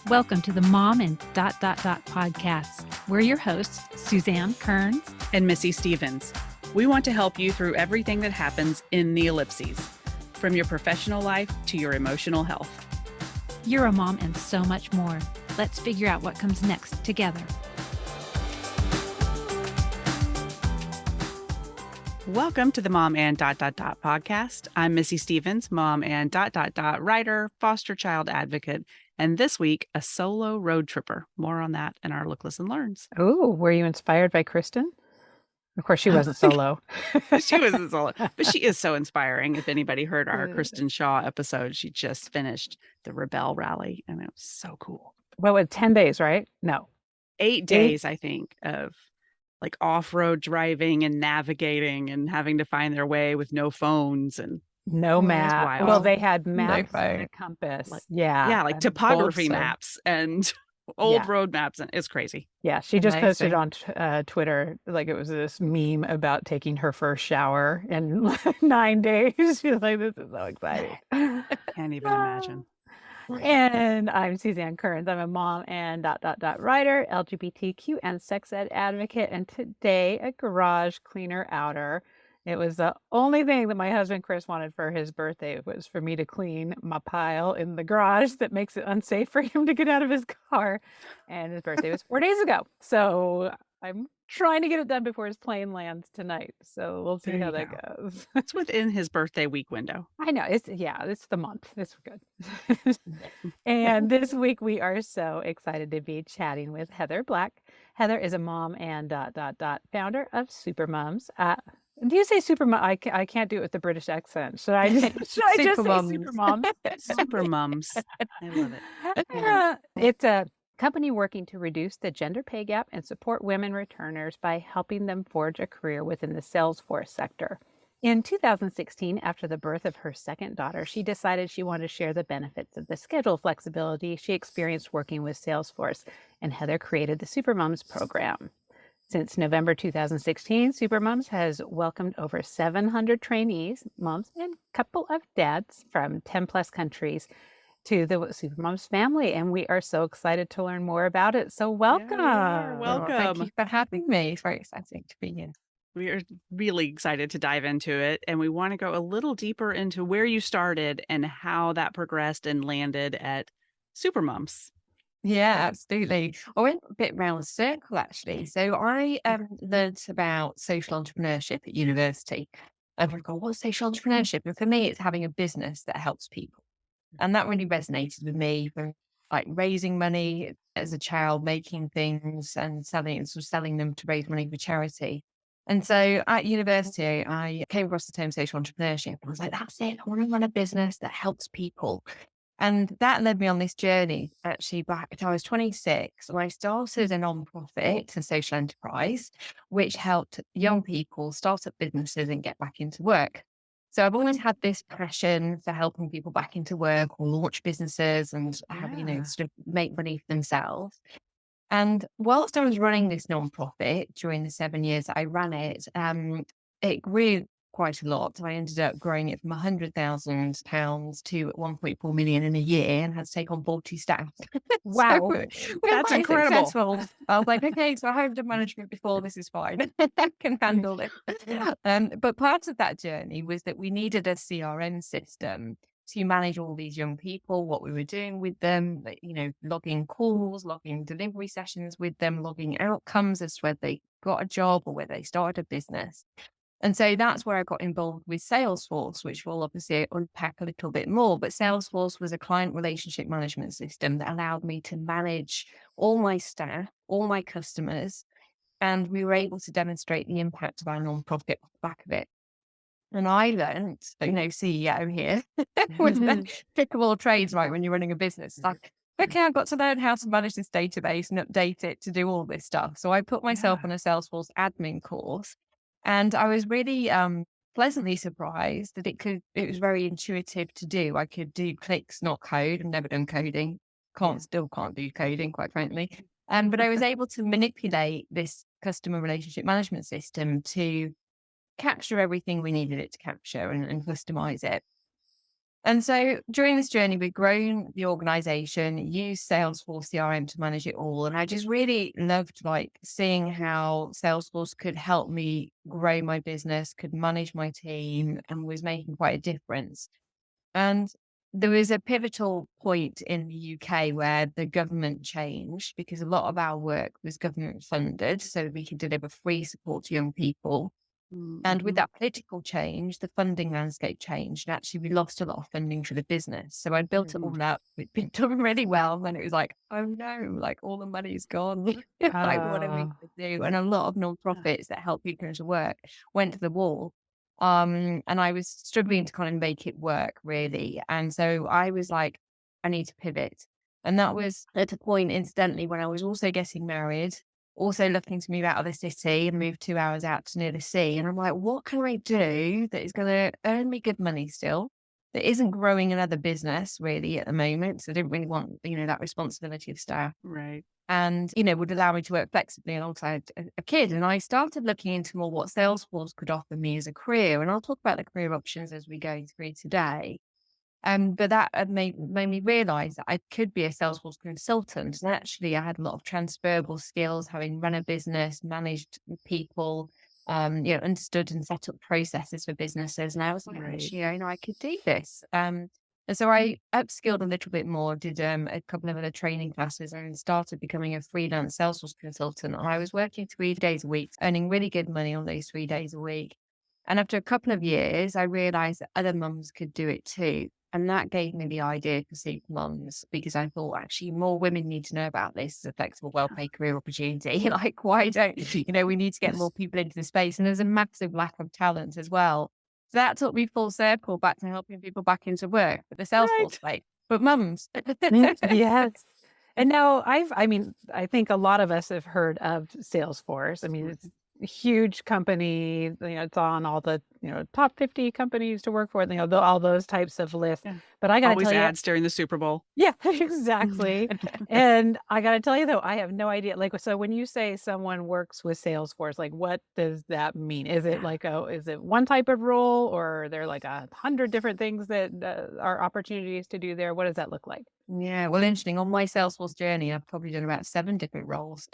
Welcome to the Mom and podcast. We're your hosts, Suzanne Kearns and Missy Stevens. We want to help you through everything that happens in the ellipses, from your professional life to your emotional health. You're a mom and so much more. Let's figure out what comes next together. Welcome to the Mom and podcast. I'm Missy Stevens, mom and writer, foster child advocate, and this week, a solo road tripper. More on that in our Look, Listen, Learns. Oh, were you inspired by Kristen? Of course, she wasn't solo. She wasn't solo, but she is so inspiring. If anybody heard our Kristen Shaw episode, she just finished the Rebel Rally, and it was so cool. Well, with 10 days, right? No. 8 days, I think, of like off-road driving and navigating and having to find their way with no phones and no map. Well, they had maps and a compass. Like topography maps and old road maps. And it's crazy. Yeah, she just posted on Twitter, like it was this meme about taking her first shower in 9 days. She's like, this is so exciting. Can't even imagine. And I'm Suzanne Kearns. I'm a mom and writer, LGBTQ and sex ed advocate, and today a garage cleaner outer. It was the only thing that my husband Chris wanted for his birthday was for me to clean my pile in the garage that makes it unsafe for him to get out of his car. And his birthday was 4 days ago. So I'm trying to get it done before his plane lands tonight. So we'll see how that goes. It's within his birthday week window. I know. It's the month. It's good. And this week we are so excited to be chatting with Heather Black. Heather is a mom and founder of SuperMums. Do you say SuperMum? I can't do it with the British accent. Should I just say SuperMum? SuperMums. I love it. It's a company working to reduce the gender pay gap and support women returners by helping them forge a career within the Salesforce sector. In 2016, after the birth of her second daughter, she decided she wanted to share the benefits of the schedule flexibility she experienced working with Salesforce, and Heather created the SuperMums program. Since November 2016, SuperMums has welcomed over 700 trainees, moms, and a couple of dads from 10 plus countries to the SuperMums family, and we are so excited to learn more about it. So welcome. Welcome. Thank you for having me. It's very exciting to be here. We are really excited to dive into it, and we want to go a little deeper into where you started and how that progressed and landed at SuperMums. Yeah, absolutely. I went a bit round the circle, actually. So I learned about social entrepreneurship at university. And I thought, what's social entrepreneurship? And for me, it's having a business that helps people. And that really resonated with me, for like raising money as a child, making things and selling them to raise money for charity. And so at university, I came across the term social entrepreneurship. I was like, that's it. I want to run a business that helps people. And that led me on this journey, actually, back to I was 26, when I started a non-profit, a social enterprise, which helped young people start up businesses and get back into work. So I've always had this passion for helping people back into work or launch businesses and have, sort of make money for themselves. And whilst I was running this non-profit during the 7 years that I ran it, it grew quite a lot. I ended up growing it from £100,000 to 1.4 million in a year and had to take on 40 staff. Wow. That's incredible. Successful. I was like, okay, so I've done management before, this is fine. I can handle it. But part of that journey was that we needed a CRM system to manage all these young people, what we were doing with them, logging calls, logging delivery sessions with them, logging outcomes as to whether they got a job or whether they started a business. And so that's where I got involved with Salesforce, which we'll obviously unpack a little bit more. But Salesforce was a client relationship management system that allowed me to manage all my staff, all my customers, and we were able to demonstrate the impact of our nonprofit off the back of it. And I learned, CEO here, with the pick of all trades, right, when you're running a business. It's like, okay, I've got to learn how to manage this database and update it to do all this stuff. So I put myself on a Salesforce admin course. And I was really pleasantly surprised that it was very intuitive to do. I could do clicks, not code. I've never done coding. Still can't do coding, quite frankly. But I was able to manipulate this customer relationship management system to capture everything we needed it to capture and customize it. And so during this journey, we've grown the organization, used Salesforce CRM to manage it all. And I just really loved seeing how Salesforce could help me grow my business, could manage my team, and was making quite a difference. And there was a pivotal point in the UK where the government changed because a lot of our work was government funded so that we could deliver free support to young people. And with that political change, the funding landscape changed. And actually, we lost a lot of funding for the business. So I built it all up. It'd been done really well. And then it was like, oh no, all the money's gone. What are we going to do? And a lot of nonprofits that help people into work went to the wall. And I was struggling to kind of make it work, really. And so I was like, I need to pivot. And that was at a point, incidentally, when I was also getting married, also looking to move out of the city and move 2 hours out to near the sea. And I'm like, what can I do that is going to earn me good money still, that isn't growing another business really at the moment? So I didn't really want, that responsibility of staff. Right. And, would allow me to work flexibly alongside a kid. And I started looking into more what Salesforce could offer me as a career. And I'll talk about the career options as we go through today. But that had made me realize that I could be a Salesforce consultant. And actually, I had a lot of transferable skills, having run a business, managed people, understood and set up processes for businesses. And I was like, actually, I could do this. And so I upskilled a little bit more, did a couple of other training classes, and started becoming a freelance Salesforce consultant. And I was working 3 days a week, earning really good money on those 3 days a week. And after a couple of years, I realized that other mums could do it too. And that gave me the idea for SuperMums, because I thought actually more women need to know about this as a flexible, well-paid career opportunity. Why don't, we need to get more people into the space. And there's a massive lack of talent as well. So that took me full circle back to helping people back into work with the Salesforce space, but mums. Yes. And now I think a lot of us have heard of Salesforce. I mean, it's a huge company, it's on all the, top 50 companies to work for, all those types of lists. Yeah. But I got to Always tell you, ads during the Super Bowl. yeah, exactly. And I got to tell you though, I have no idea. So when you say someone works with Salesforce, what does that mean? Is it is it one type of role, or are there 100 different things that are opportunities to do there? What does that look like? Yeah, well, interesting. On my Salesforce journey, I've probably done about 7 different roles.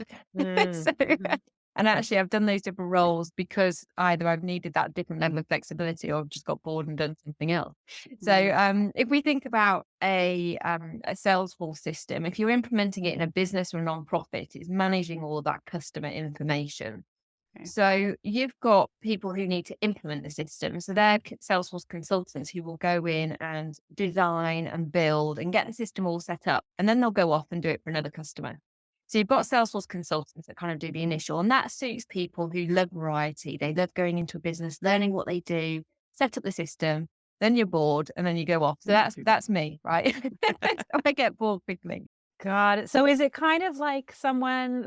And actually, I've done those different roles because either I've needed that different level of flexibility, or I've just got bored and done something else. So if we think about a Salesforce system, if you're implementing it in a business or a nonprofit, it's managing all of that customer information. Okay. So you've got people who need to implement the system. So they're Salesforce consultants who will go in and design and build and get the system all set up. And then they'll go off and do it for another customer. So you've got Salesforce consultants that kind of do the initial, and that suits people who love variety. They love going into a business, learning what they do, set up the system, then you're bored, and then you go off. So that's me, right? I get bored quickly. Got it. So is it kind of like someone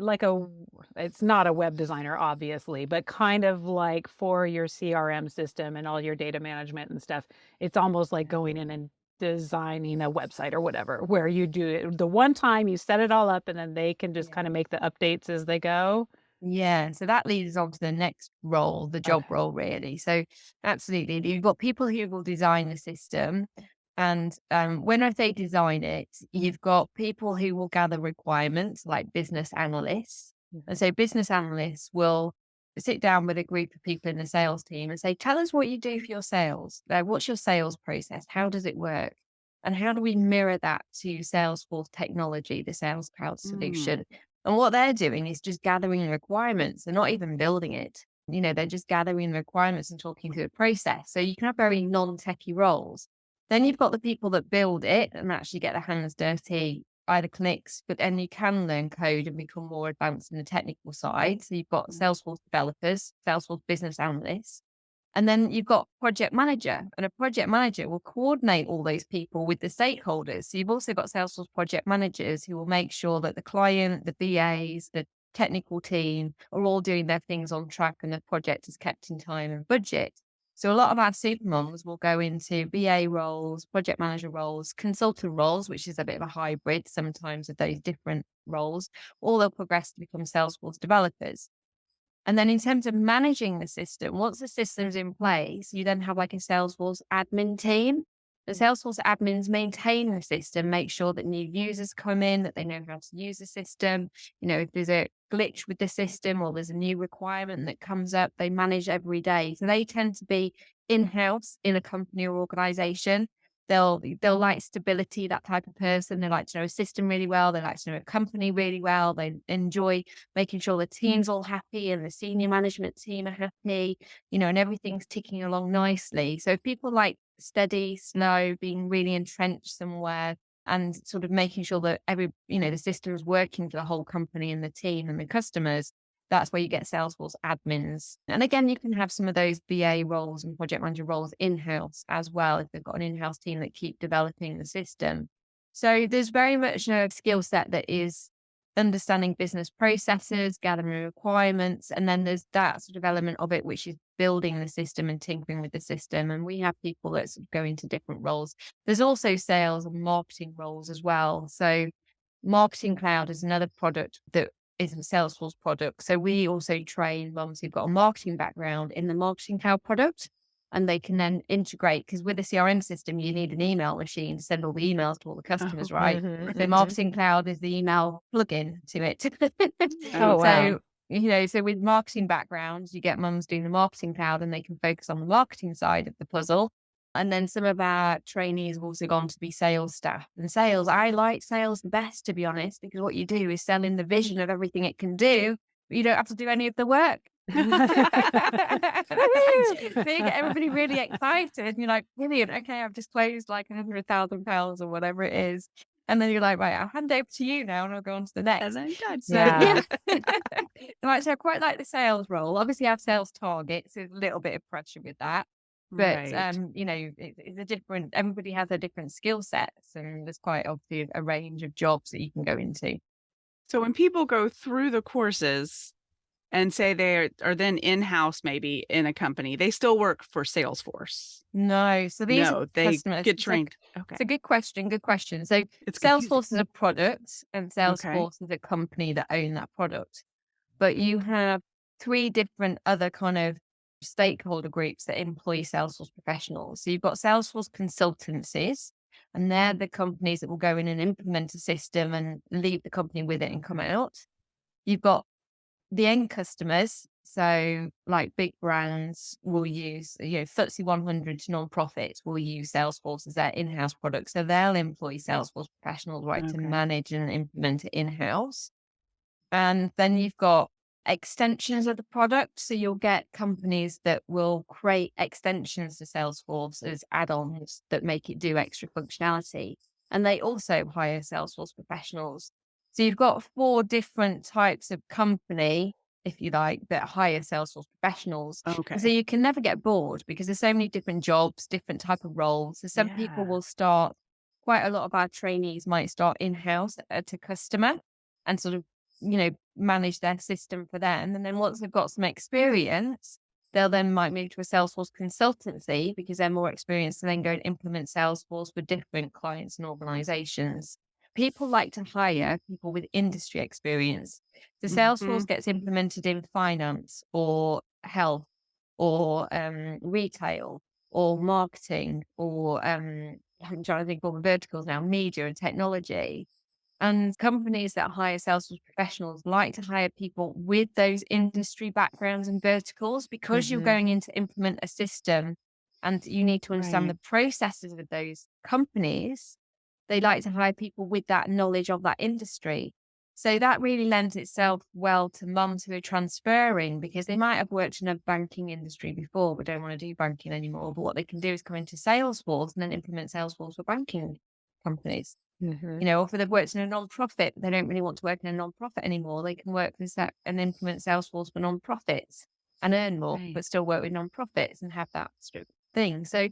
it's not a web designer, obviously, but kind of like for your CRM system and all your data management and stuff, it's almost like going in and designing a website or whatever, where you do it the one time, you set it all up, and then they can just kind of make the updates as they go. Yeah. So that leads on to the next role, the job role, really. So absolutely. You've got people who will design the system. And when I say design it, you've got people who will gather requirements, like business analysts. And so business analysts will sit down with a group of people in the sales team and say, tell us what you do for your sales. What's your sales process? How does it work? And how do we mirror that to Salesforce technology, the Sales Cloud solution? And what they're doing is just gathering requirements. They're not even building it. They're just gathering the requirements and talking through the process. So you can have very non-techie roles. Then you've got the people that build it and actually get their hands dirty, either clicks, but then you can learn code and become more advanced in the technical side. So you've got Salesforce developers, Salesforce business analysts, and then you've got project manager, and a project manager will coordinate all those people with the stakeholders. So you've also got Salesforce project managers who will make sure that the client, the VAs, the technical team are all doing their things on track and the project is kept in time and budget. So a lot of our SuperMums will go into BA roles, project manager roles, consultant roles, which is a bit of a hybrid sometimes of those different roles, or they'll progress to become Salesforce developers. And then in terms of managing the system, once the system's in place, you then have a Salesforce admin team. The Salesforce admins maintain the system, make sure that new users come in, that they know how to use the system. If there's a glitch with the system or there's a new requirement that comes up, they manage every day. So they tend to be in-house in a company or organization. They'll like stability, that type of person. They like to know a system really well. They like to know a company really well. They enjoy making sure the team's all happy and the senior management team are happy, and everything's ticking along nicely. So if people like steady, slow, being really entrenched somewhere and sort of making sure that the system is working for the whole company and the team and the customers, that's where you get Salesforce admins. And again, you can have some of those BA roles and project manager roles in-house as well, if they've got an in-house team that keep developing the system. So there's very much a skill set that is understanding business processes, gathering requirements, and then there's that sort of element of it, which is building the system and tinkering with the system. And we have people that sort of go into different roles. There's also sales and marketing roles as well. So Marketing Cloud is another product that is a Salesforce product. So we also train mums who've got a marketing background in the Marketing Cloud product, and they can then integrate, because with a CRM system, you need an email machine to send all the emails to all the customers, right? So Marketing Cloud is the email plugin to it. Oh, wow. So with marketing backgrounds, you get mums doing the Marketing Cloud and they can focus on the marketing side of the puzzle. And then some of our trainees have also gone to be sales staff. And sales, I like sales the best, to be honest, because what you do is sell in the vision of everything it can do, but you don't have to do any of the work. So you get everybody really excited. And you're like, brilliant. Okay, I've just closed like £100,000 or whatever it is. And then you're like, right, I'll hand over to you now and I'll go on to the next. And then done. So, Yeah. so I quite like the sales role. Obviously, I have sales targets. There's a little bit of pressure with that. But, Right. it's a different, everybody has a different skill set. So there's quite obviously a range of jobs that you can go into. So when people go through the courses and say they are then in-house maybe in a company, they still work for Salesforce. No. So these No, are they customers. get trained. Okay. It's a good question. Good question. So It's confusing. Salesforce is a product and Salesforce is a company that own that product. But you have 3 different other kind of stakeholder groups that employ Salesforce professionals. So you've got Salesforce consultancies, and they're the companies that will go in and implement a system and leave the company with it and come out. You've got the end customers. So like big brands will use, FTSE 100 non-profits will use Salesforce as their in-house product. So they'll employ Salesforce professionals, right, to manage and implement it in-house. And then you've got extensions of the product. So you'll get companies that will create extensions to Salesforce as add-ons that make it do extra functionality. And they also hire Salesforce professionals. So you've got 4 different types of company, if you like, that hire Salesforce professionals. Okay. So you can never get bored because there's so many different jobs, different type of roles. So some people will start, quite a lot of our trainees might start in-house at a customer and sort of, manage their system for them. And then once they've got some experience, they'll then might move to a Salesforce consultancy because they're more experienced and then go and implement Salesforce for different clients and organizations. People like to hire people with industry experience. So Salesforce gets implemented in finance or health or retail or marketing or I'm trying to think of all the verticals now, media and technology. And companies that hire Salesforce professionals like to hire people with those industry backgrounds and verticals because you're going in to implement a system and you need to understand the processes of those companies. They like to hire people with that knowledge of that industry. So that really lends itself well to mums who are transferring because they might have worked in a banking industry before but don't want to do banking anymore. But what they can do is come into Salesforce and then implement Salesforce for banking companies. Or if they've worked in a non-profit, they don't really want to work in a non-profit anymore. They can work with and implement Salesforce for non-profits and earn more, but still work with non-profits and have that sort of thing. So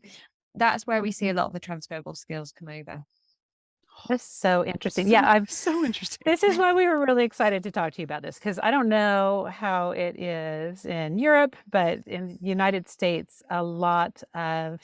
that's where we see a lot of the transferable skills come over. That's so interesting. So interesting. This is why we were really excited to talk to you about this, because I don't know how it is in Europe, but in the United States, a lot of,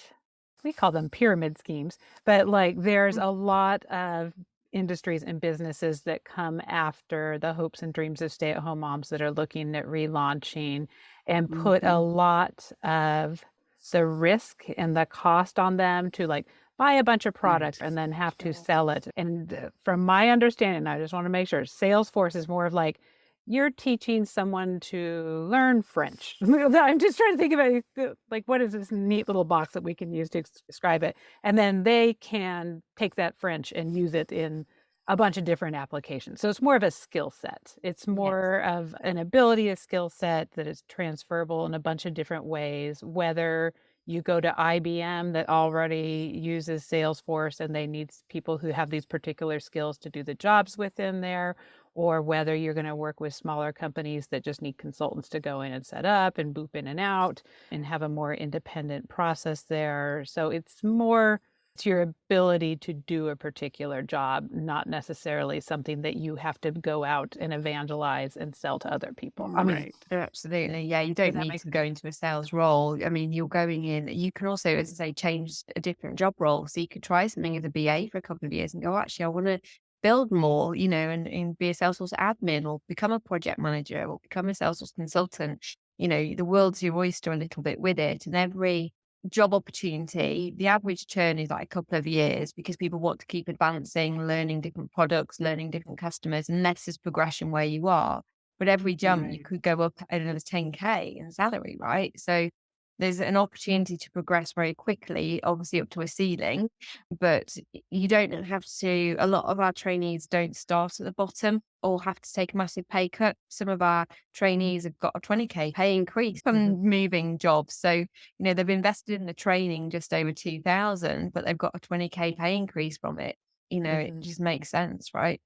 we call them pyramid schemes, but like there's a lot of industries and businesses that come after the hopes and dreams of stay-at-home moms that are looking at relaunching and put a lot of the risk and the cost on them to like buy a bunch of product Right. and then have to Sure. sell it. And from my understanding, I just want to make sure Salesforce is more of like you're teaching someone to learn French. I'm just trying to think of it like, what is this neat little box that we can use to describe it? And then they can take that French and use it in a bunch of different applications. So it's more of a skill set. It's Yes. more of an ability, a skill set that is transferable in a bunch of different ways, whether you go to IBM that already uses Salesforce and they need people who have these particular skills to do the jobs within there, or whether you're going to work with smaller companies that just need consultants to go in and set up and boop in and out and have a more independent process there. So it's more to your ability to do a particular job, not necessarily something that you have to go out and evangelize and sell to other people. I mean, Right. Absolutely. Yeah, you does don't that need make to go into a sales role. I mean, you're going in, you can also, as I say, change a different job role. So you could try something as a BA for a couple of years and go, actually, I want to build more, and be a Salesforce admin or become a project manager or become a Salesforce consultant. The world's your oyster a little bit with it. And every job opportunity, the average churn is like a couple of years because people want to keep advancing, learning different products, learning different customers, and less is progression where you are. But every jump, you Right. could go up another 10K in salary, right? So there's an opportunity to progress very quickly, obviously up to a ceiling, but you don't have to. A lot of our trainees don't start at the bottom or have to take a massive pay cut. Some of our trainees have got a 20K pay increase from moving jobs. So, they've invested in the training just over 2,000, but they've got a 20K pay increase from it. It Mhm. just makes sense, right?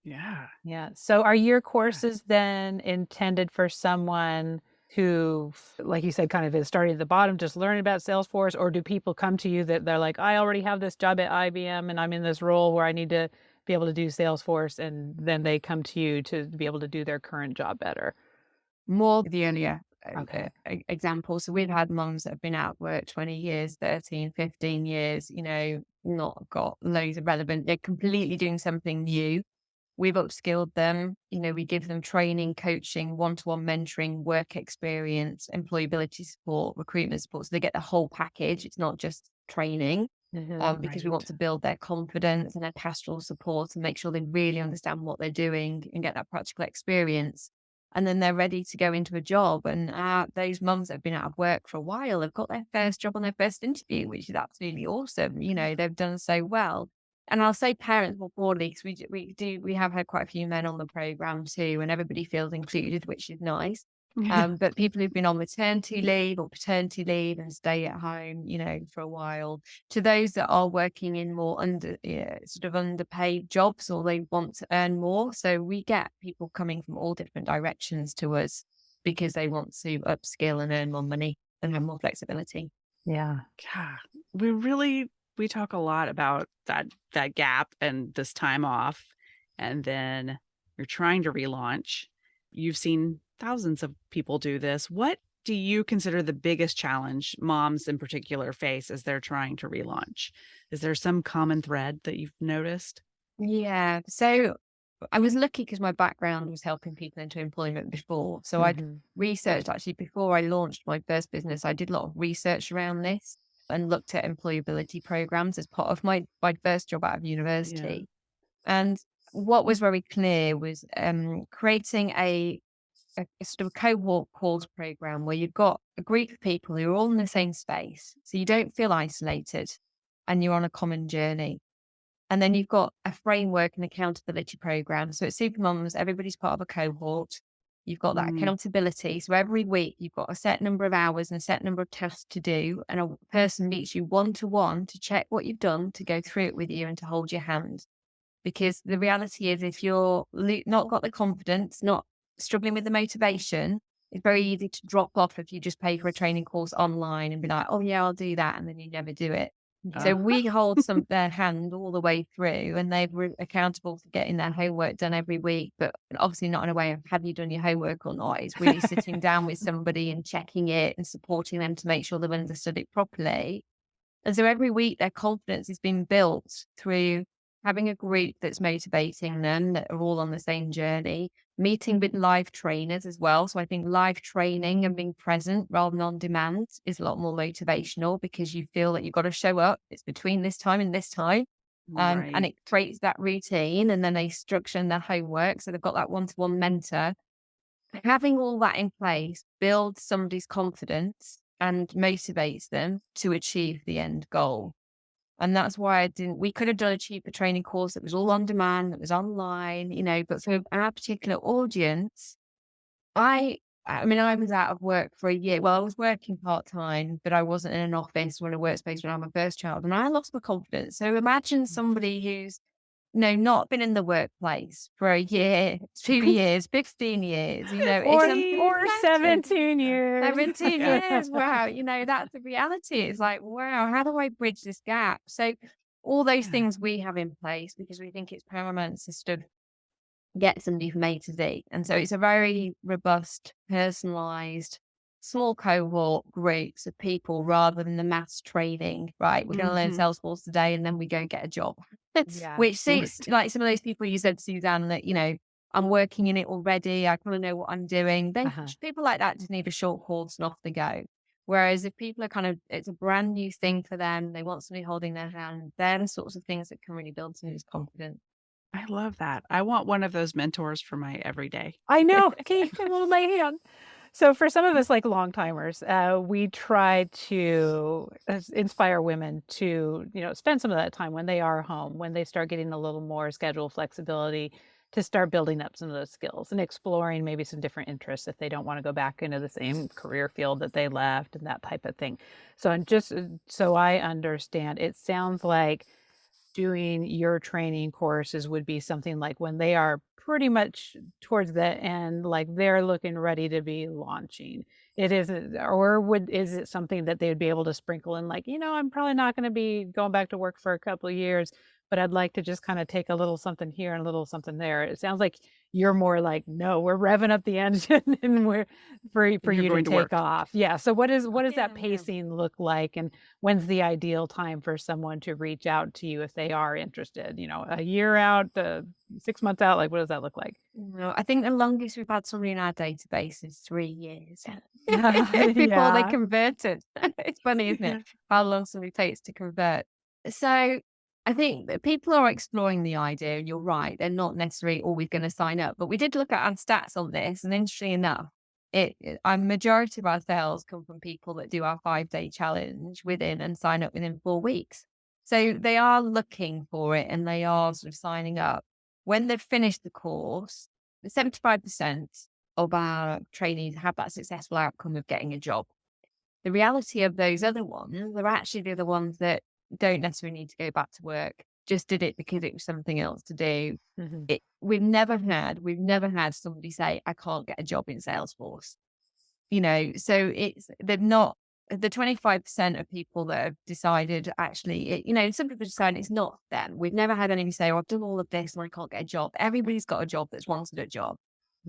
Yeah. Yeah. So are your Yeah. courses then intended for someone who, like you said, kind of is starting at the bottom, just learning about Salesforce, or do people come to you that they're like, I already have this job at IBM and I'm in this role where I need to be able to do Salesforce, and then they come to you to be able to do their current job better? More the earlier Okay. examples. So we've had moms that have been out of work 20 years, 13, 15 years, not got loads of relevant. They're completely doing something new. We've upskilled them. We give them training, coaching, one-to-one mentoring, work experience, employability support, recruitment support. So they get the whole package. It's not just training. Because we want Right. to build their confidence and their pastoral support and make sure they really understand what they're doing and get that practical experience. And then they're ready to go into a job. And those mums that have been out of work for a while have got their first job on their first interview, which is absolutely awesome. They've done so well. And I'll say parents more broadly, because we have had quite a few men on the program too, and everybody feels included, which is nice. But people who've been on maternity leave or paternity leave and stay at home, for a while, to those that are working in more sort of underpaid jobs or they want to earn more. So we get people coming from all different directions to us because they want to upskill and earn more money and have more flexibility. Yeah. Yeah. We talk a lot about that gap and this time off, and then you're trying to relaunch. You've seen thousands of people do this. What do you consider the biggest challenge moms in particular face as they're trying to relaunch? Is there some common thread that you've noticed? Yeah. So I was lucky because my background was helping people into employment before. So I'd Mhm. researched actually before I launched my first business, I did a lot of research around this and looked at employability programs as part of my first job out of Yeah. university. And what was very clear was creating a sort of a cohort calls program where you've got a group of people who are all in the same space. So you don't feel isolated and you're on a common journey. And then you've got a framework and accountability program. So at SuperMums, everybody's part of a cohort. You've got that Mm, accountability. So every week you've got a set number of hours and a set number of tasks to do. And a person meets you one to one to check what you've done, to go through it with you and to hold your hand. Because the reality is, if you're not got the confidence, not struggling with the motivation, it's very easy to drop off if you just pay for a training course online and be like, oh yeah, I'll do that. And then you never do it. uh, So we hold their hand all the way through, and they're accountable for getting their homework done every week. But obviously not in a way of have you done your homework or not. It's really sitting down with somebody and checking it and supporting them to make sure they've understood it properly. And so every week their confidence is being built through having a group that's motivating them, that are all on the same journey, meeting with live trainers as well. So I think live training and being present rather than on demand is a lot more motivational, because you feel that you've got to show up. It's between this time and this time. And Right. it creates that routine, and then they structure their homework. So they've got that one-to-one mentor. Having all that in place builds somebody's confidence and motivates them to achieve the end goal. And that's why we could have done a cheaper training course that was all on demand, that was online, but for our particular audience, I mean, I was out of work for a year. Well, I was working part-time, but I wasn't in an office or in a workspace when I had my first child, and I lost my confidence. So imagine somebody who's, not been in the workplace for a year, 2 years, 15 years, it's Or 17 years. 17 years. Wow. That's the reality. It's like, wow, how do I bridge this gap? So all those things we have in place, because we think it's paramount to sort of get somebody from A to Z. And so it's a very robust, personalized, small cohort groups of people rather than the mass training. Right. We're going to learn Salesforce today and then we go and get a job. Yeah. Which suits like some of those people you said, Suzanne, that, I'm working in it already. I kind of know what I'm doing. Then people like that just need a short course and off they go. Whereas if people are it's a brand new thing for them, they want somebody holding their hand, they're the sorts of things that can really build somebody's confidence. I love that. I want one of those mentors for my everyday. I know. Can you hold my hand? So for some of us, like long timers, we try to inspire women to, spend some of that time when they are home, when they start getting a little more schedule flexibility, to start building up some of those skills and exploring maybe some different interests if they don't want to go back into the same career field that they left and that type of thing. So, and just so I understand, it sounds like doing your training courses would be something like when they are pretty much towards the end, like they're looking ready to be launching. It isn't, or is it something that they would be able to sprinkle in, like, I'm probably not going to be going back to work for a couple of years, but I'd like to just kind of take a little something here and a little something there. It sounds like you're more like, no, we're revving up the engine and we're for you to take off. Yeah. So what does that pacing look like, and when's the ideal time for someone to reach out to you if they are interested? A year out, 6 months out, like what does that look like? No, I think the longest we've had somebody in our database is 3 years before they converted. It's funny, isn't it? How long somebody takes to convert. So I think that people are exploring the idea, and you're right, they're not necessarily always going to sign up. But we did look at our stats on this, and interestingly enough, a majority of our sales come from people that do our 5-day challenge and sign up within 4 weeks. So they are looking for it and they are sort of signing up. When they've finished the course, 75% of our trainees have that successful outcome of getting a job. The reality of those other ones, they're actually the other ones that don't necessarily need to go back to work, just did it because it was something else to do. We've never had somebody say, I can't get a job in Salesforce. So they're not the 25% of people that have decided actually, some people decide it's not them. We've never had anybody say, I've done all of this and I can't get a job. Everybody's got a job that's wanted a job.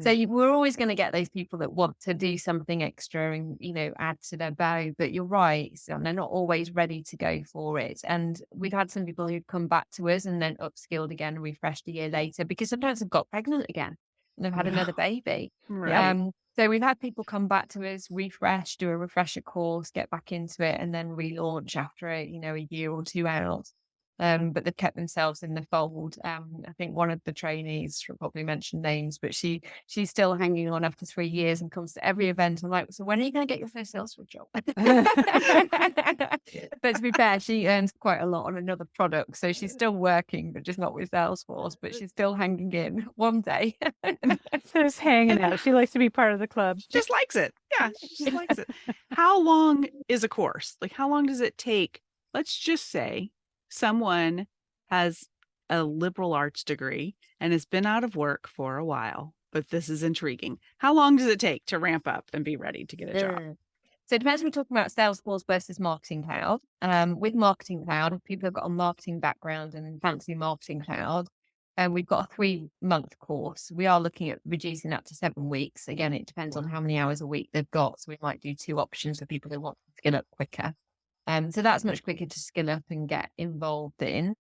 So we're always going to get those people that want to do something extra and, add to their bow. But you're right, so they're not always ready to go for it. And we've had some people who've come back to us and then upskilled again and refreshed a year later, because sometimes they've got pregnant again and they've had another baby. Right. So we've had people come back to us, refresh, do a refresher course, get back into it, and then relaunch after a year or two out. But they've kept themselves in the fold. I think one of the trainees, she'll probably mention names, but she's still hanging on after 3 years and comes to every event. I'm like, so when are you going to get your first Salesforce job? But to be fair, she earns quite a lot on another product. So she's still working, but just not with Salesforce, but she's still hanging in one day. Just hanging out. She likes to be part of the club. She just likes it. Yeah, she just likes it. How long is a course? Like, how long does it take? Let's just say someone has a liberal arts degree and has been out of work for a while, but this is intriguing. How long does it take to ramp up and be ready to get a job? So it depends if we're talking about Salesforce versus Marketing Cloud. With Marketing Cloud, if people have got a marketing background and fancy Marketing Cloud, we've got a 3-month course. We are looking at reducing that to 7 weeks. Again, it depends on how many hours a week they've got. So we might do 2 options for people who want to skill up quicker. So that's much quicker to skill up and get involved in.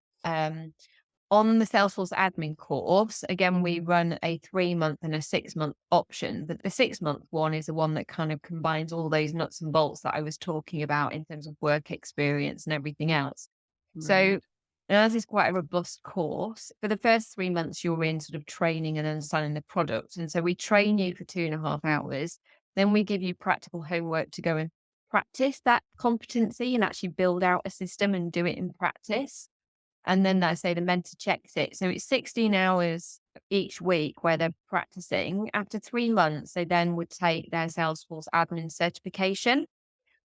On the Salesforce admin course, again, we run a 3-month and a 6-month option. But the 6-month one is the one that kind of combines all those nuts and bolts that I was talking about in terms of work experience and everything else. So Right. ours is quite a robust course. For the first 3 months, you're in sort of training and understanding the product. And so we train you for 2.5 hours. Then we give you practical homework to go and practice that competency and actually build out a system and do it in practice. And then I say the mentor checks it. So it's 16 hours each week where they're practicing. After 3 months, they then would take their Salesforce admin certification,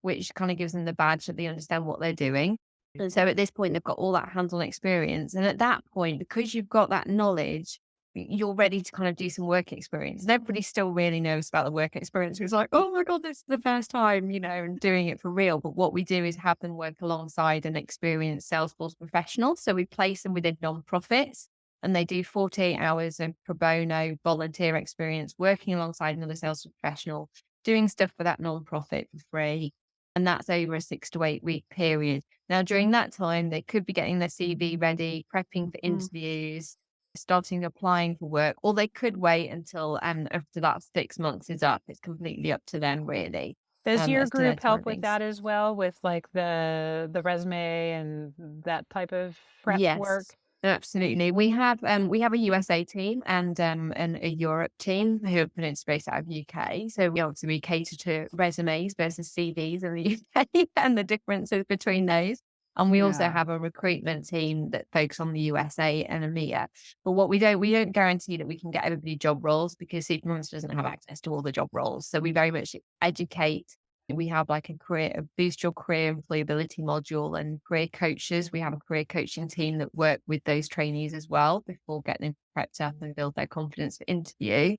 which kind of gives them the badge that they understand what they're doing. And so at this point, they've got all that hands-on experience. And at that point, because you've got that knowledge, you're ready to kind of do some work experience. And everybody's still really nervous about the work experience. It's like, oh my God, this is the first time, and doing it for real. But what we do is have them work alongside an experienced Salesforce professional. So we place them within nonprofits and they do 48 hours of pro bono volunteer experience, working alongside another Salesforce professional, doing stuff for that nonprofit for free. And that's over a 6 to 8 week period. Now, during that time, they could be getting their CV ready, prepping for interviews, starting applying for work, or they could wait until after that 6 months is up. It's completely up to them, really. Does your as to their group help with timings. that as well, with like the resume and that type of prep work? Yes, absolutely. We have a USA team and a Europe team who are based out of UK. So we cater to resumes versus CVs in the UK and the differences between those. And we also Yeah. have a recruitment team that focus on the USA and EMEA. But what we don't guarantee that we can get everybody job roles because SuperMums doesn't have access to all the job roles. So we very much educate. We have like a boost your career employability module and career coaches. We have a career coaching team that work with those trainees as well before getting them prepped up and build their confidence for interview.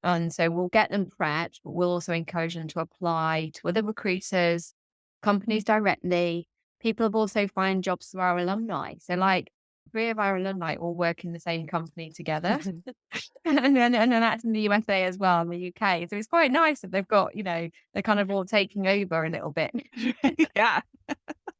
And so we'll get them prepped, but we'll also encourage them to apply to other recruiters, companies directly. People have also found jobs through our alumni. So like 3 of our alumni all work in the same company together. and that's in the USA as well, in the UK. So it's quite nice that they've got, they're kind of all taking over a little bit. Yeah.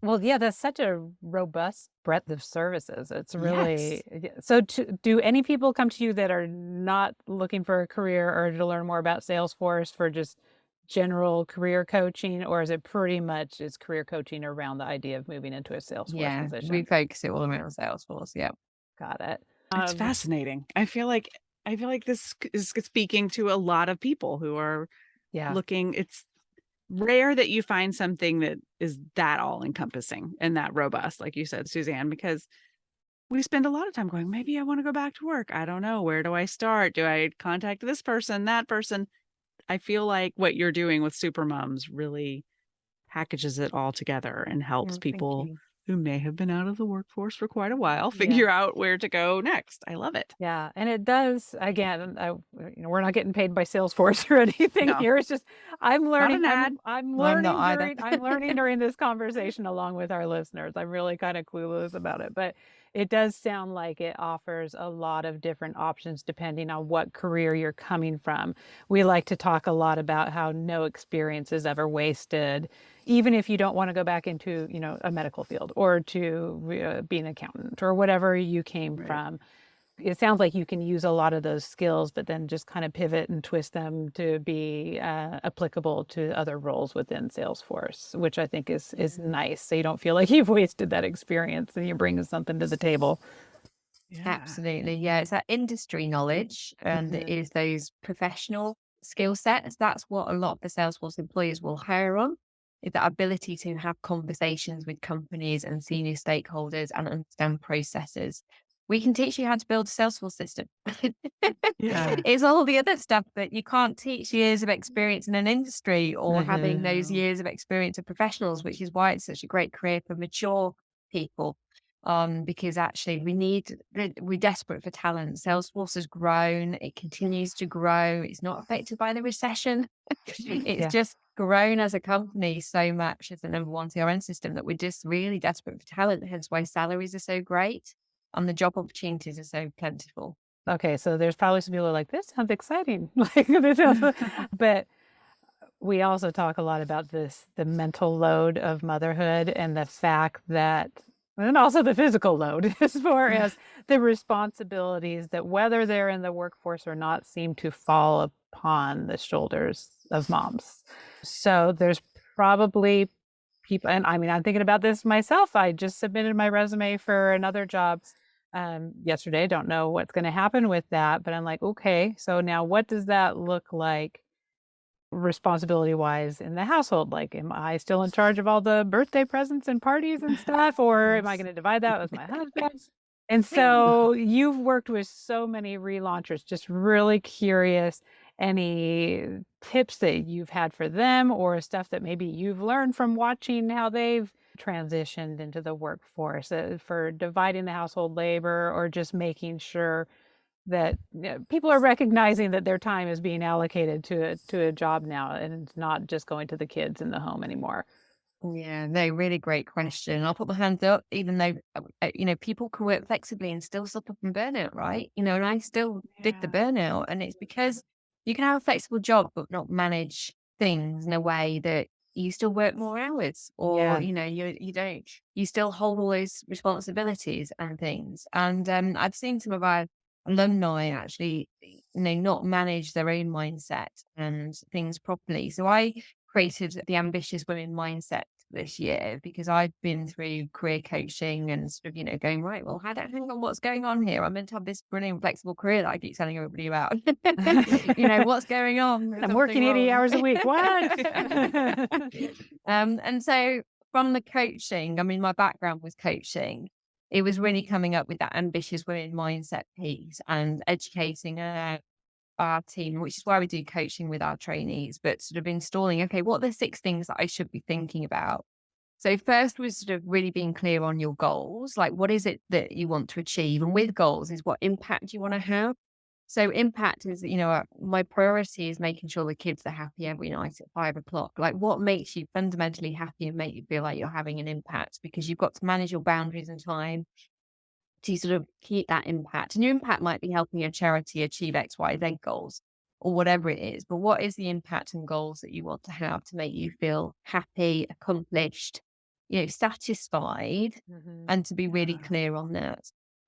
Well, yeah, that's such a robust breadth of services. It's really Yes. so. Do any people come to you that are not looking for a career or to learn more about Salesforce for just general career coaching, or is it pretty much is career coaching around the idea of moving into a Salesforce We position? focus it all around Salesforce. Yeah. Got it. It's fascinating. I feel like this is speaking to a lot of people who are Yeah. looking. It's rare that you find something that is that all encompassing and that robust, like you said, Suzanne, because we spend a lot of time going, maybe I want to go back to work. I don't know. Where do I start? Do I contact this person, that person? I feel like what you're doing with SuperMums really packages it all together and helps Thank people you. who may have been out of the workforce for quite a while Yeah. figure out where to go next. I love it. Yeah, and it does. Again, we're not getting paid by Salesforce or anything No. here. It's just I'm learning. an ad. I'm No, I'm learning not either. I'm learning during this conversation along with our listeners. I'm really kind of clueless about it, but it does sound like it offers a lot of different options depending on what career you're coming from. We like to talk a lot about how no experience is ever wasted, even if you don't want to go back into, a medical field or to be an accountant or whatever you came Right. from. It sounds like you can use a lot of those skills, but then just kind of pivot and twist them to be applicable to other roles within Salesforce, which I think is nice. So you don't feel like you've wasted that experience and you're bringing something to the table. Yeah. Absolutely. Yeah. It's that industry knowledge and it Mhm. is those professional skill sets. That's what a lot of the Salesforce employees will hire on, is that ability to have conversations with companies and senior stakeholders and understand processes. We can teach you how to build a Salesforce system. Yeah. It's all the other stuff that you can't teach years of experience in an industry or having those No. years of experience of professionals, which is why it's such a great career for mature people. Because actually we're desperate for talent. Salesforce has grown, it continues to grow, it's not affected by the recession. It's Yeah. just grown as a company so much as the number one CRM system that we're just really desperate for talent, hence why salaries are so great and the job opportunities are so plentiful. Okay, so there's probably some people who are like, this sounds exciting. Like this sounds, but we also talk a lot about the mental load of motherhood and the fact that And also the physical load as far as the responsibilities that whether they're in the workforce or not seem to fall upon the shoulders of moms. So there's probably people, and I mean, I'm thinking about this myself. I just submitted my resume for another job yesterday. Don't know what's going to happen with that, but I'm like, okay, so now what does that look like responsibility wise in the household? Like, am I still in charge of all the birthday presents and parties and stuff, or am I going to divide that with my husband? And so you've worked with so many relaunchers, just really curious, any tips that you've had for them or stuff that maybe you've learned from watching how they've transitioned into the workforce for dividing the household labor or just making sure that people are recognizing that their time is being allocated to a job now and it's not just going to the kids in the home anymore. Yeah, no, really great question. I'll put my hands up, even though, people can work flexibly and still suffer from burnout, right? And I still did the burnout. And it's because you can have a flexible job, but not manage things in a way that you still work more hours or, you still hold all those responsibilities and things. And I've seen some of our alumni actually, not manage their own mindset and things properly. So I created the Ambitious Women Mindset this year because I've been through career coaching and sort of, going, right, well, hang on, what's going on here? I'm meant to have this brilliant flexible career that I keep telling everybody about. What's going on? I'm working 80 hours a week. What? And so from the coaching, I mean, my background was coaching. It was really coming up with that Ambitious Women Mindset piece and educating our team, which is why we do coaching with our trainees, but sort of installing, okay, what are the 6 things that I should be thinking about? So first was sort of really being clear on your goals. Like, what is it that you want to achieve? And with goals is what impact you want to have. So impact is, my priority is making sure the kids are happy every night at 5 o'clock. Like, what makes you fundamentally happy and make you feel like you're having an impact? Because you've got to manage your boundaries and time to sort of keep that impact. And your impact might be helping your charity achieve X, Y, Z goals or whatever it is. But what is the impact and goals that you want to have to make you feel happy, accomplished, satisfied, and to be really clear on that.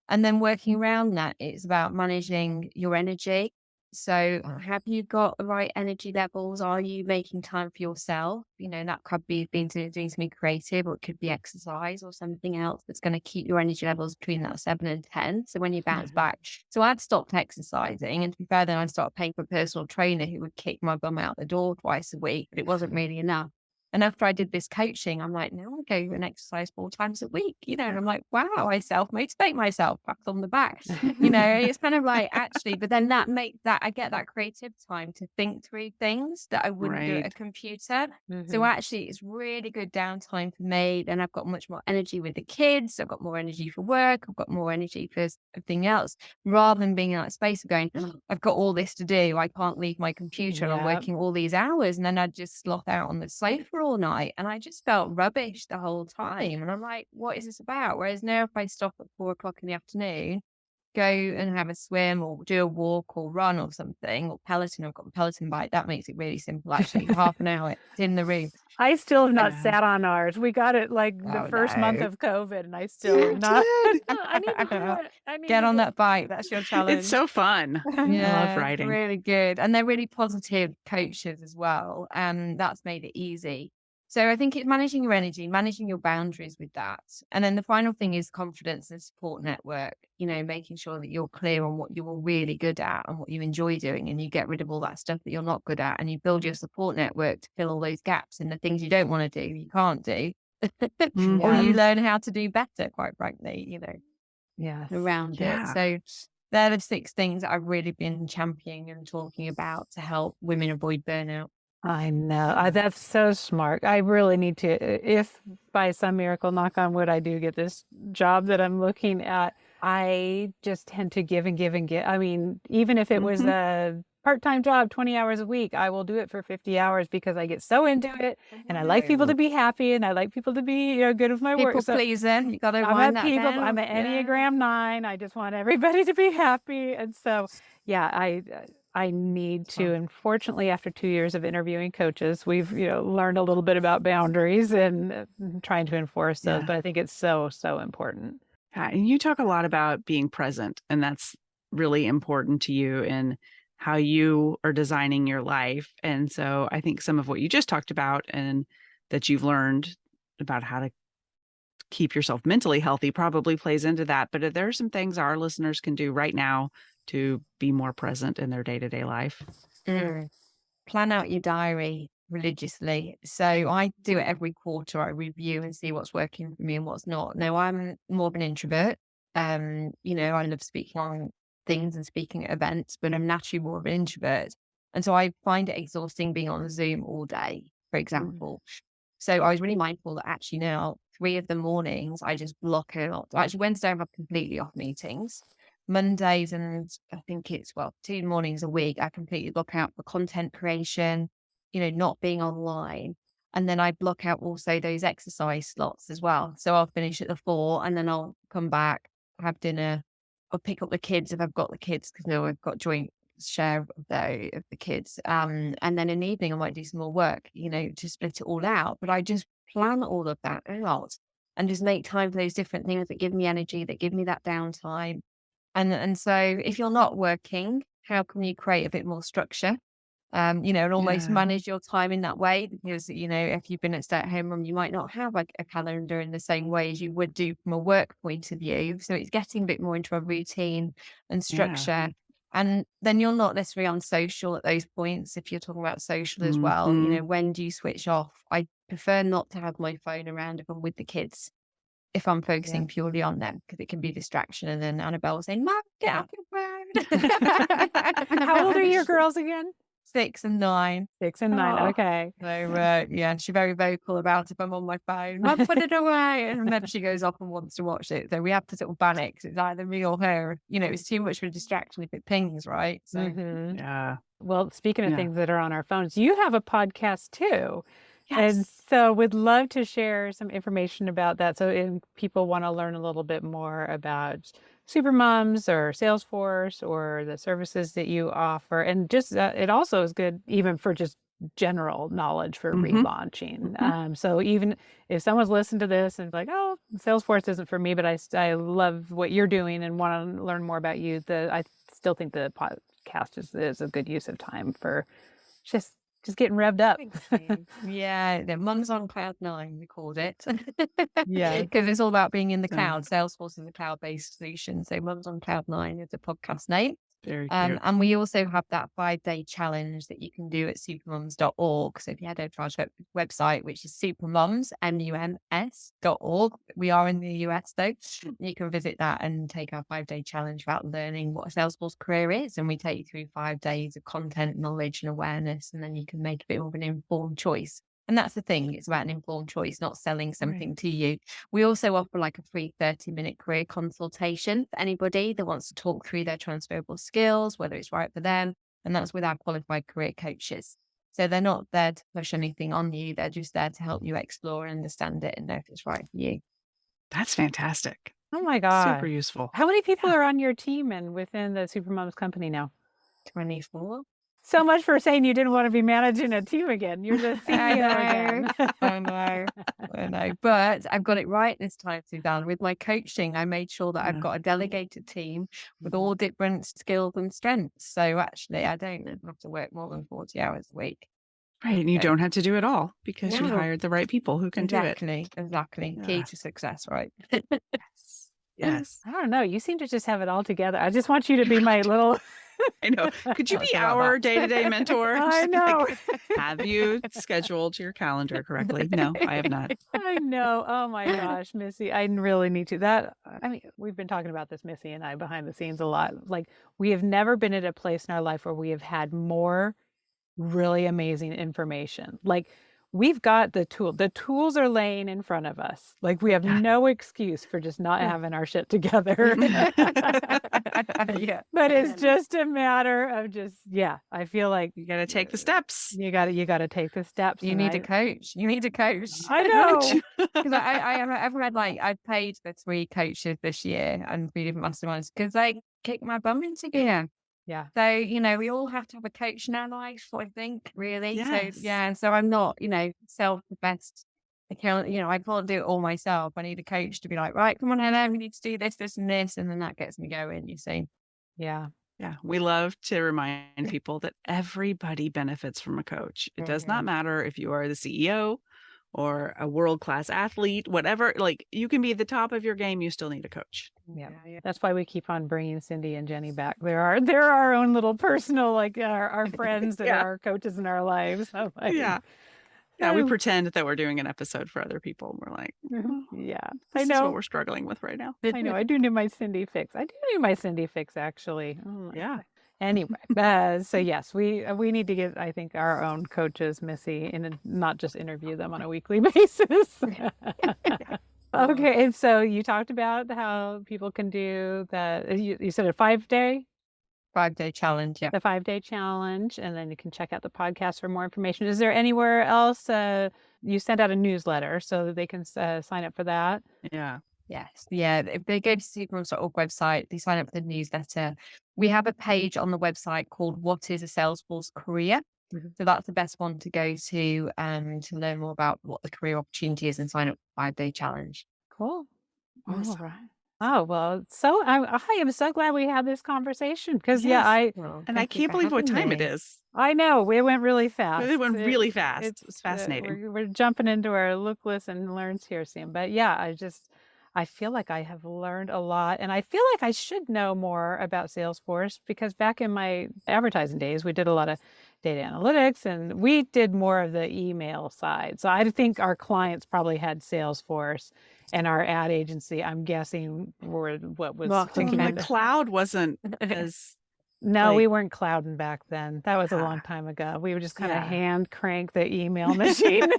And then working around that, it's about managing your energy. So have you got the right energy levels? Are you making time for yourself? That could be doing something creative, or it could be exercise or something else that's going to keep your energy levels between that 7 and 10. So when you bounce back. So I'd stopped exercising, and to be fair, then I'd start paying for a personal trainer who would kick my bum out the door twice a week, but it wasn't really enough. And after I did this coaching, I'm like, now I go and exercise 4 times a week, and I'm like, wow, I self-motivate myself, pat on the back, it's kind of like actually, but then I get that creative time to think through things that I wouldn't do at a computer. So actually it's really good downtime for me. Then I've got much more energy with the kids. I've got more energy for work. I've got more energy for everything else, rather than being in that space of going, I've got all this to do. I can't leave my computer and I'm working all these hours. And then I'd just sloth out on the sofa all night, and I just felt rubbish the whole time. And I'm like, what is this about? Whereas now if I stop at 4 o'clock in the afternoon, go and have a swim or do a walk or run or something, or Peloton, I've got a Peloton bike, that makes it really simple actually. Half an hour, it's in the room. I still have not sat on ours. We got it like the first month of COVID, and I still have not. I need to do it. Get on that bike. That's your challenge. It's so fun. I love riding. Really good. And they're really positive coaches as well. And that's made it easy. So I think it's managing your energy, managing your boundaries with that. And then the final thing is confidence and support network, making sure that you're clear on what you're really good at and what you enjoy doing, and you get rid of all that stuff that you're not good at, and you build your support network to fill all those gaps in the things you don't want to do, you can't do, or you learn how to do better, quite frankly, around it. So they're the 6 things that I've really been championing and talking about to help women avoid burnout. I know. That's so smart. I really need to, if by some miracle, knock on wood, I do get this job that I'm looking at, I just tend to give and give and give. I mean, even if it was a part-time job, 20 hours a week, I will do it for 50 hours because I get so into it, and I like people to be happy, and I like people to be good with my work. People pleasing. You got to wind that down. I'm an Enneagram 9. I just want everybody to be happy. And so, I need to. Unfortunately, after 2 years of interviewing coaches, we've learned a little bit about boundaries and trying to enforce those. Yeah. But I think it's so important. Yeah, and you talk a lot about being present, and that's really important to you in how you are designing your life. And so I think some of what you just talked about and that you've learned about how to keep yourself mentally healthy probably plays into that. But there are some things our listeners can do right now to be more present in their day-to-day life. Plan out your diary religiously. So I do it every quarter. I review and see what's working for me and what's not. Now, I'm more of an introvert. I love speaking on things and speaking at events, but I'm naturally more of an introvert. And so I find it exhausting being on Zoom all day, for example. So I was really mindful that actually now 3 of the mornings I just block out. Actually, Wednesday I have completely off meetings. Mondays and I think it's 2 mornings a week, I completely block out for content creation, not being online. And then I block out also those exercise slots as well. So I'll finish at the 4 and then I'll come back, have dinner, I'll pick up the kids if I've got the kids, because I've got joint share of the kids. And then in the evening I might do some more work, to split it all out. But I just plan all of that out and just make time for those different things that give me energy, that give me that downtime. And so if you're not working, how can you create a bit more structure? And almost manage your time in that way, because, if you've been a stay-at-home mum, you might not have a calendar in the same way as you would do from a work point of view. So it's getting a bit more into a routine and structure. And then you're not necessarily on social at those points. If you're talking about social as well, when do you switch off? I prefer not to have my phone around if I'm with the kids, if I'm focusing purely on them, because it can be a distraction. And then Annabelle will say, Mom, get off your phone. How old are your girls again? 6 and 9. 6 and 9. Okay. So, she's very vocal about if I'm on my phone. I'll put it away. And then she goes off and wants to watch it. So we have to sort of ban it, because it's either me or her. It's too much of a distraction if it pings, right? So, Yeah. Well, speaking of things that are on our phones, you have a podcast too. Yes. And so we'd love to share some information about that. So if people want to learn a little bit more about SuperMums or Salesforce or the services that you offer, and just it also is good even for just general knowledge for relaunching. So even if someone's listened to this and like, oh, Salesforce isn't for me, but I love what you're doing and want to learn more about you, I still think the podcast is a good use of time for just getting revved up. The Mums on Cloud 9, we called it. Yeah. Because it's all about being in the cloud. Salesforce is a cloud-based solution. So Mums on Cloud 9 is the podcast name. Very cute. And we also have that 5-day challenge that you can do at supermums.org. So if you head over to our website, which is supermums, MUMS.org. We are in the US though. You can visit that and take our 5-day challenge about learning what a Salesforce career is. And we take you through 5 days of content, knowledge and awareness. And then you can make a bit more of an informed choice. And that's the thing. It's about an informed choice, not selling something to you. We also offer like a free 30-minute career consultation for anybody that wants to talk through their transferable skills, whether it's right for them. And that's with our qualified career coaches. So they're not there to push anything on you. They're just there to help you explore and understand it and know if it's right for you. That's fantastic. Oh my God. Super useful. How many people are on your team and within the SuperMums company now? 24. So much for saying you didn't want to be managing a team again. You're the CEO again. I know. But I've got it right this time, Suzanne. With my coaching, I made sure that I've got a delegated team with all different skills and strengths. So actually, I don't have to work more than 40 hours a week. Right. And you don't have to do it all because you hired the right people who can do it. Exactly. Yeah. Key to success, right? Yes. I don't know. You seem to just have it all together. I just want you to be my little... I know. Could you be our day-to-day mentor? I know. Have you scheduled your calendar correctly? No, I have not. I know. Oh my gosh, Missy, I really need to. We've been talking about this, Missy and I, behind the scenes a lot. Like, we have never been at a place in our life where we have had more really amazing information. Like, we've got the tools are laying in front of us. Like, we have no excuse for just not having our shit together. But it's just a matter of I feel like you got to take the steps. You got to take the steps. You need a coach. I know. Because I've read, I've paid for 3 coaches this year and 3 different masterminds because they kicked my bum into gear. Yeah. So, you know, we all have to have a coach in our life, I think, really. Yes. So, yeah. So I'm not, you know, self-professed. I can't, you know, I can't do it all myself. I need a coach to be like, right, come on, Helen, we need to do this, this, and this. And then that gets me going, you see. Yeah. Yeah, we love to remind people that everybody benefits from a coach. It does not matter if you are the CEO or a world-class athlete, whatever, like you can be at the top of your game, you still need a coach. Yeah. That's why we keep on bringing Cindy and Jenny back. They're our own little personal, like our friends that Yeah. are our coaches in our lives. So, like, Yeah. Yeah, we pretend that we're doing an episode for other people. We're like, oh, yeah, this I is know. what we're struggling with right now. I know. I do need my Cindy fix. I do need my Cindy fix, actually. Oh my Yeah. God. Anyway, so yes, we need to get, I think, our own coaches, Missy, and not just interview them on a weekly basis. Okay, and so you talked about how people can do that. You said a 5-day, 5-day challenge. Yeah. the 5-day challenge, and then you can check out the podcast for more information. Is there anywhere else you send out a newsletter so that they can sign up for that? Yeah. Yes. Yeah. If they go to supermums.org website, they sign up for the newsletter. We have a page on the website called What is a Salesforce Career? So that's the best one to go to learn more about what the career opportunity is and sign up for 5-day challenge. Cool. Awesome. All right. Oh, well, so I am so glad we had this conversation because, Yes. And I can't believe what time it is. I know it went really fast. It went really fast. It was fascinating. We're jumping into our look, listen, learns here soon. But yeah, I feel like I have learned a lot, and I feel like I should know more about Salesforce because back in my advertising days, we did a lot of data analytics and we did more of the email side. So I think our clients probably had Salesforce, and our ad agency, I'm guessing, were what was Marketing hooking The into- cloud wasn't as No, like- we weren't clouding back then. That was a long time ago. We would just kind of hand crank the email machine.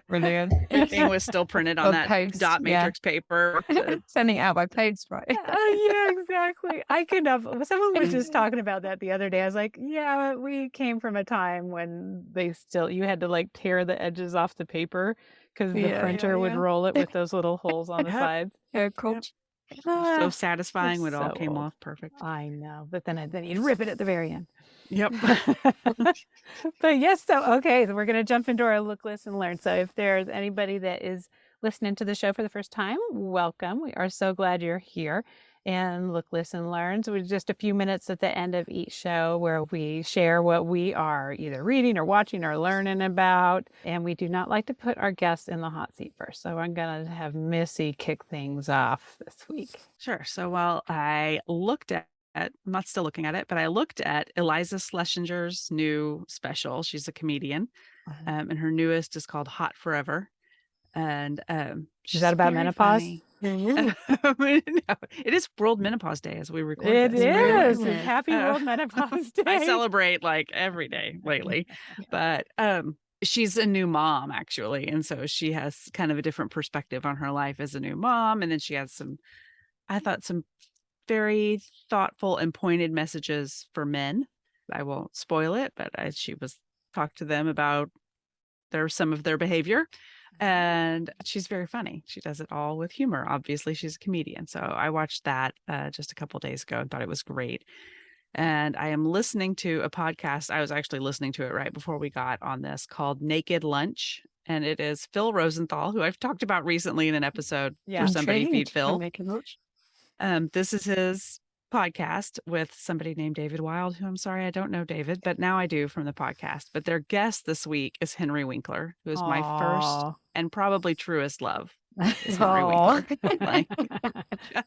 Brilliant. everything was still printed on Or that post, dot matrix paper. Sending it out by post, right? Yeah, exactly. I could have. Someone was just talking about that the other day. I was like, yeah, we came from a time when you had to like tear the edges off the paper because the printer would roll it with those little holes on the Yep. sides. Yeah, cool. So satisfying when it all so came old. off perfect. I know, but then you'd rip it at the very end. Yep. But yes, so we're going to jump into our look, listen, learn. So if there's anybody that is listening to the show for the first time, welcome. We are so glad you're here. And look, listen, learn. So we're just a few minutes at the end of each show where we share what we are either reading or watching or learning about. And we do not like to put our guests in the hot seat first. So I'm going to have Missy kick things off this week. Sure. So while I looked at, I'm not still looking at it, but I looked at Eliza Schlesinger's new special. She's a comedian, and her newest is called Hot Forever. And Is that about menopause? No, it is World Menopause Day as we record It this. by the way. is. Happy World Menopause Day. I celebrate like every day lately, but she's a new mom actually, and so she has kind of a different perspective on her life as a new mom, and then she has some very thoughtful and pointed messages for men. I won't spoil it, but she was talked to them about some of their behavior. And she's very funny. She does it all with humor. Obviously, she's a comedian. So I watched that just a couple days ago and thought it was great. And I am listening to a podcast. I was actually listening to it right before we got on this called Naked Lunch. And it is Phil Rosenthal, who I've talked about recently in an episode for Somebody Feed Phil. This is his podcast with somebody named David Wild, who I'm sorry, I don't know David, but now I do from the podcast. But their guest this week is Henry Winkler, who is my first and probably truest love. Is Henry Winkler. Like,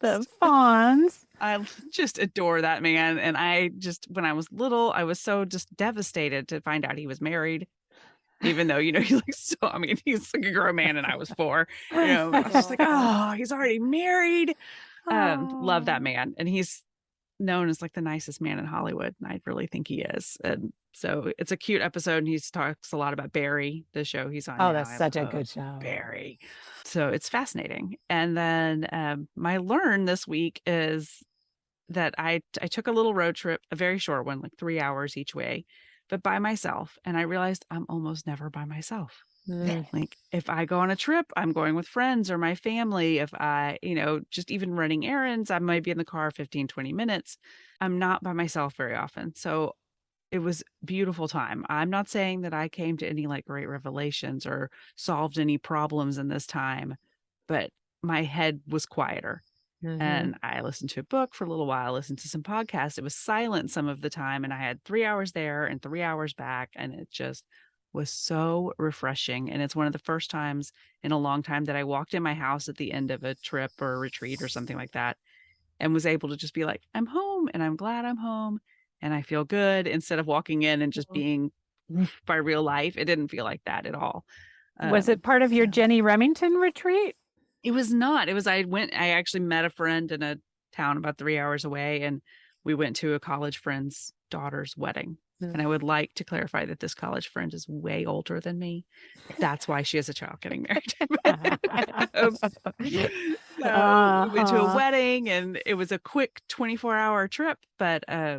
the fawns. I just adore that man. And when I was little, I was so just devastated to find out he was married. Even though, he looks he's like a grown man and I was 4, I was just like, oh, he's already married. Love that man. And he's known as like the nicest man in Hollywood. And I really think he is. And so it's a cute episode. And he talks a lot about Barry, the show he's on. Oh, that's such a good show. Barry. So it's fascinating. And then my learn this week is that I took a little road trip, a very short one, like 3 hours each way, but by myself. And I realized I'm almost never by myself. Like if I go on a trip, I'm going with friends or my family. If I, just even running errands, I might be in the car 15, 20 minutes. I'm not by myself very often. So it was beautiful time. I'm not saying that I came to any like great revelations or solved any problems in this time, but my head was quieter. And I listened to a book for a little while, listened to some podcasts. It was silent some of the time. And I had 3 hours there and 3 hours back. And it just was so refreshing. And it's one of the first times in a long time that I walked in my house at the end of a trip or a retreat or something like that and was able to just be like, I'm home and I'm glad I'm home and I feel good, instead of walking in and just being by real life. It didn't feel like that at all. Was it part of your so- Jenny Remington retreat? It was not. It was, I actually met a friend in a town about 3 hours away, and we went to a college friend's daughter's wedding. And I would like to clarify that this college friend is way older than me. That's why she has a child getting married. So we went to a wedding, and it was a quick 24-hour trip, but I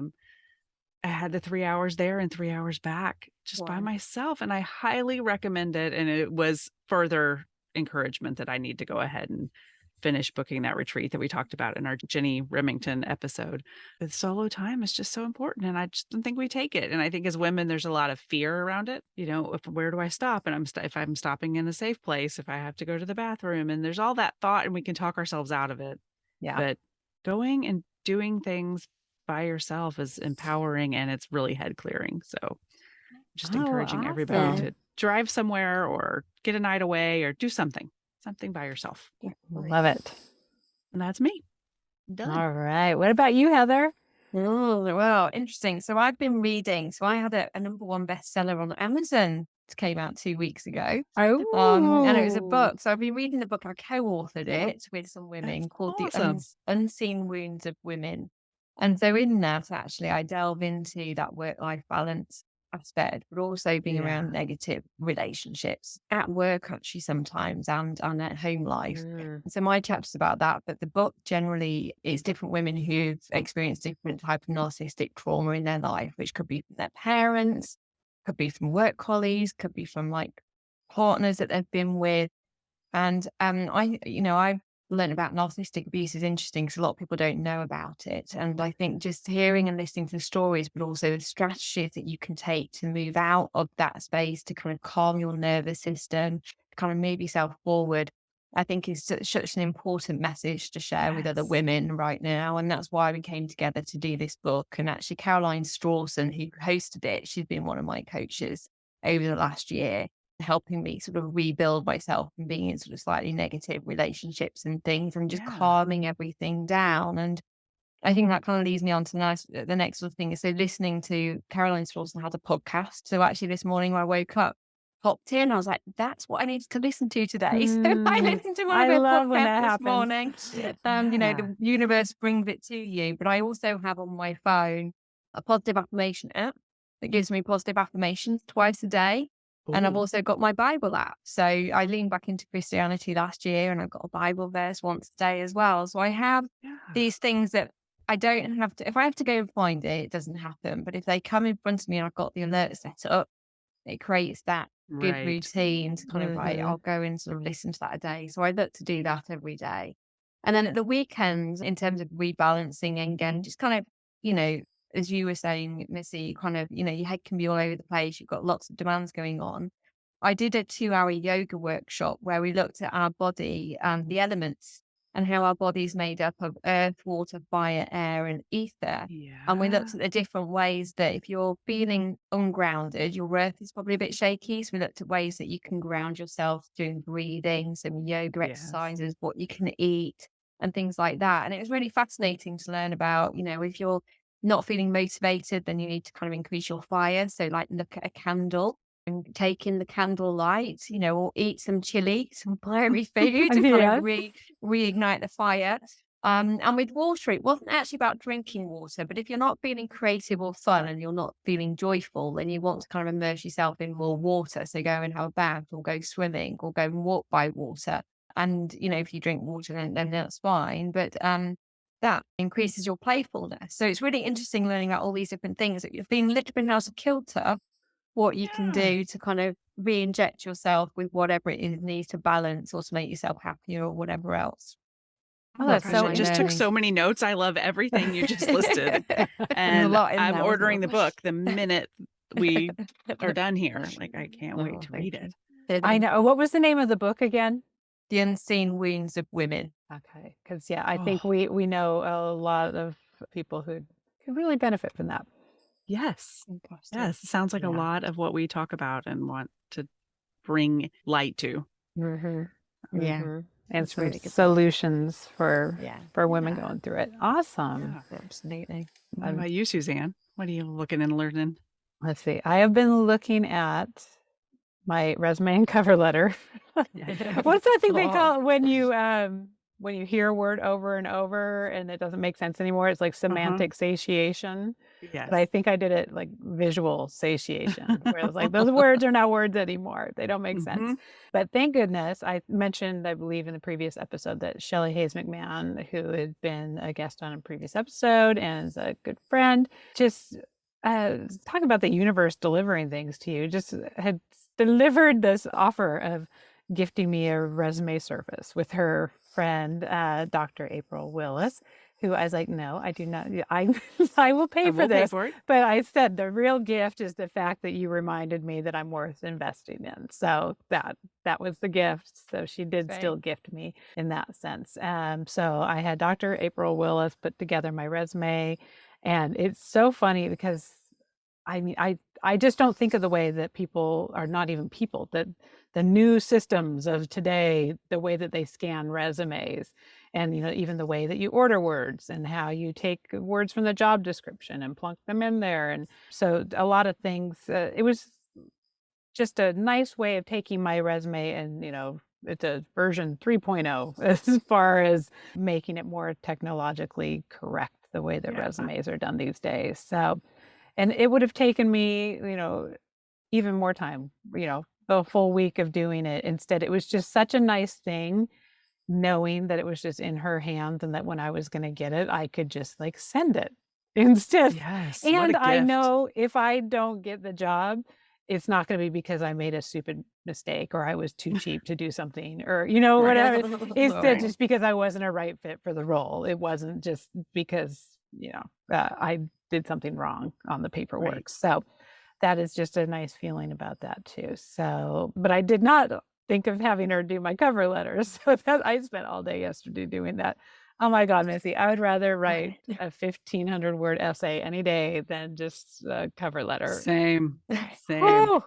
had the 3 hours there and 3 hours back just by myself. And I highly recommend it. And it was further encouragement that I need to go ahead and finish booking that retreat that we talked about in our Jenny Remington episode. The solo time is just so important, and I just don't think we take it. And I think as women, there's a lot of fear around it. Where do I stop? And if I'm stopping in a safe place, if I have to go to the bathroom, and there's all that thought, and we can talk ourselves out of it. Yeah. But going and doing things by yourself is empowering, and it's really head clearing. So just encouraging everybody to drive somewhere or get a night away or do something by yourself. Love it. And that's me. Done. All right. What about you, Heather? Oh, well, interesting. So I've been reading. So I had a #1 bestseller on Amazon. It came out 2 weeks ago. And it was a book. So I've been reading the book. I co-authored it with some women called awesome. The Unseen Wounds of Women. And so in that, actually, I delve into that work-life balance aspect, but also being around negative relationships at work, actually, sometimes, and at home life. So my chapter's about that, but the book generally is different women who've experienced different type of narcissistic trauma in their life, which could be from their parents, could be from work colleagues, could be from like partners that they've been with. And I've learned about narcissistic abuse is interesting because a lot of people don't know about it. And I think just hearing and listening to the stories, but also the strategies that you can take to move out of that space, to kind of calm your nervous system, to kind of move yourself forward, I think is such an important message to share with other women right now. And that's why we came together to do this book. And actually, Caroline Strawson, who hosted it, she's been one of my coaches over the last year, helping me sort of rebuild myself and being in sort of slightly negative relationships and things, and just calming everything down. And I think that kind of leads me on to the next sort of thing is, so listening to Caroline Strawson had a podcast. So actually this morning when I woke up, popped in, I was like, that's what I needed to listen to today. So I listened to one of her podcasts this morning. The universe brings it to you. But I also have on my phone a positive affirmation app that gives me positive affirmations twice a day. Ooh. And I've also got my Bible app. So I leaned back into Christianity last year, and I've got a Bible verse once a day as well. So I have these things that I don't have to, if I have to go and find it, it doesn't happen. But if they come in front of me and I've got the alert set up, it creates that good routine to kind of I'll go and sort of listen to that a day. So I look to do that every day. And then at the weekends, in terms of rebalancing, and again, just kind of, as you were saying, Missy, kind of, your head can be all over the place. You've got lots of demands going on. I did a 2-hour yoga workshop where we looked at our body and the elements and how our body's made up of earth, water, fire, air, and ether. And we looked at the different ways that if you're feeling ungrounded, your earth is probably a bit shaky. So we looked at ways that you can ground yourself doing breathing, some yoga exercises, what you can eat, and things like that. And it was really fascinating to learn about, if you're not feeling motivated, then you need to kind of increase your fire. So like look at a candle and take in the candle light, or eat some chili, some fiery food to kind of reignite the fire. And with water, it wasn't actually about drinking water, but if you're not feeling creative or fun and you're not feeling joyful, then you want to kind of immerse yourself in more water. So go and have a bath, or go swimming, or go and walk by water. And, if you drink water, then that's fine. But that increases your playfulness. So it's really interesting learning about all these different things that you're feeling a little bit out of kilter. what you can Yeah. do to kind of re-inject yourself with whatever it is needs to balance or to make yourself happier or whatever else. Oh, my that's gosh, so I just took interesting. so many notes. I love everything you just listed. There's a And lot in I'm there, ordering isn't the book the minute we are there? done here. Like, I can't wait Oh, to thank read you. it. I know. What was the name of the book again? The Unseen Wounds of Women. Okay, because I think Oh, we know a lot of people who could really benefit from that. yes. Fantastic. Yes. It sounds like a Yeah. lot of what we talk about and want to bring light to. Mm-hmm. Yeah. And That's some really good. solutions for Yeah. women Yeah. going through it. Awesome. Yeah. Absolutely. What Um, about you, Suzanne? What are you looking and learning? Let's see. I have been looking at my resume and cover letter. What's that thing they call it when you hear a word over and over and it doesn't make sense anymore? It's like semantic satiation. But I Yes. think I did it like visual satiation, where it's like those words are not words anymore. They don't make sense. Mhm. But thank goodness, I mentioned, I believe in the previous episode, that Shelley Hayes McMahon, who had been a guest on a previous episode and is a good friend, just talking about the universe delivering things to you, just had delivered this offer of gifting me a resume service with her friend, Dr. April Willis, who I was like, no, I do not. I will pay I for will pay this. for it. But I said the real gift is the fact that you reminded me that I'm worth investing in. So that was the gift. So she did still gift me in that sense. So I had Dr. April Willis put together my resume, and it's so funny because I mean, I just don't think of the way that people are not even people, that the new systems of today, the way that they scan resumes and, even the way that you order words and how you take words from the job description and plunk them in there. And so a lot of things, it was just a nice way of taking my resume and, it's a version 3.0 as far as making it more technologically correct the way that Yeah. resumes are done these days. So, and it would have taken me, even more time, the full week of doing it. Instead, it was just such a nice thing knowing that it was just in her hands and that when I was going to get it, I could just like send it instead. Yes. What And a I gift. know if I don't get the job, it's not going to be because I made a stupid mistake or I was too cheap to do something or, whatever. It's just because I wasn't a right fit for the role. It wasn't just because, I did something wrong on the paperwork. Right. So that is just a nice feeling about that too. So, but I did not think of having her do my cover letters. So I spent all day yesterday doing that. Oh my God, Missy, I would rather write a 1,500 word essay any day than just a cover letter. Same. Whew.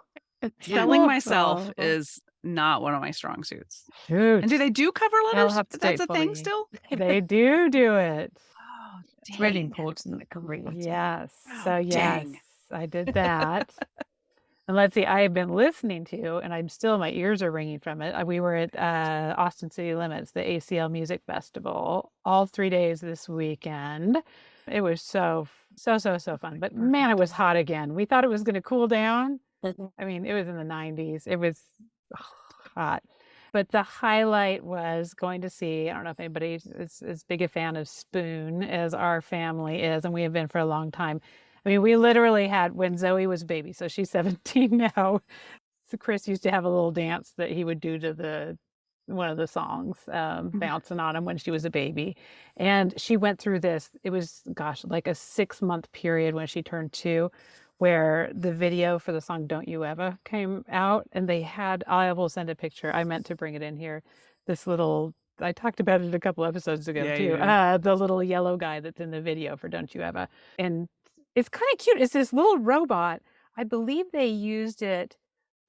Selling myself Oh. is not one of my strong suits. Shoot. And do they do cover letters? have to do That's it a for thing you. still? They do it. Oh, It's really dang. important that can read. Yes. Oh, So yes, dang. I did that. And let's see, I have been listening to, and I'm still, my ears are ringing from it. We were at Austin City Limits, the ACL Music Festival, all 3 days this weekend. It was so fun. But man, it was hot again. We thought it was going to cool down. I mean, it was in the 90s. It was hot. But the highlight was going to see, I don't know if anybody is as big a fan of Spoon as our family is, and we have been for a long time. I mean, we literally had, when Zoe was a baby, so she's 17 now, so Chris used to have a little dance that he would do to one of the songs, bouncing on him when she was a baby. And she went through this, it was, gosh, like a 6-month period when she turned 2, where the video for the song Don't You Ever came out, and they had, I will send a picture, I meant to bring it in here, this little, I talked about it a couple episodes ago Yeah, too, you did. the little yellow guy that's in the video for Don't You Ever. And it's kind of cute. It's this little robot. I believe they used it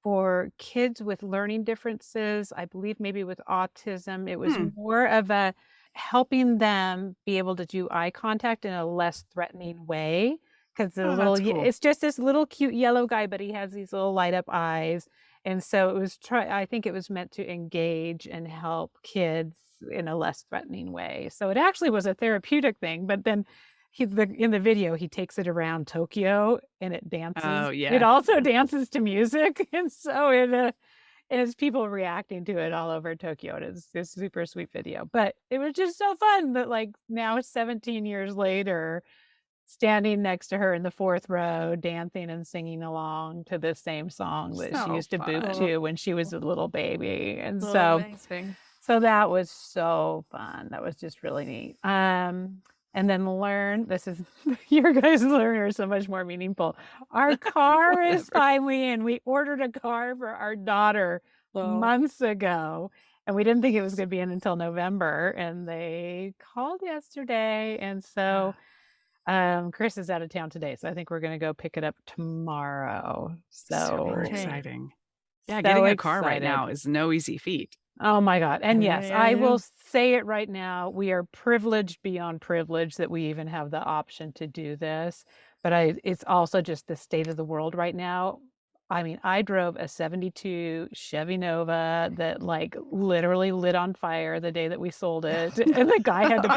for kids with learning differences. I believe maybe with autism. It was more of a helping them be able to do eye contact in a less threatening way. Because That's cool. it's just this little cute yellow guy, but he has these little light up eyes. And so it was I think it was meant to engage and help kids in a less threatening way. So it actually was a therapeutic thing, but then in the video, he takes it around Tokyo and it dances. Oh, yeah. It also dances to music. And so it's people reacting to it all over Tokyo. It's a super sweet video, but it was just so fun that like now 17 years later, standing next to her in the 4th row, dancing and singing along to the same song that she So used to boop fun. to when she was a little baby. And Oh, so amazing. that was so fun. That was just really neat. And then this is your guys' learn are so much more meaningful. Our car is finally in. We ordered a car for our daughter months ago, and we didn't think it was going to be in until November. And they called yesterday, and so Chris is out of town today, so I think we're going to go pick it up tomorrow. Super So exciting. Yeah, so getting a car right excited. now is no easy feat. Oh my God. And yes, I Yeah. will say it right now. We are privileged beyond privileged that we even have the option to do this. But it's also just the state of the world right now. I mean, I drove a 72 Chevy Nova that like literally lit on fire the day that we sold it. And the guy had to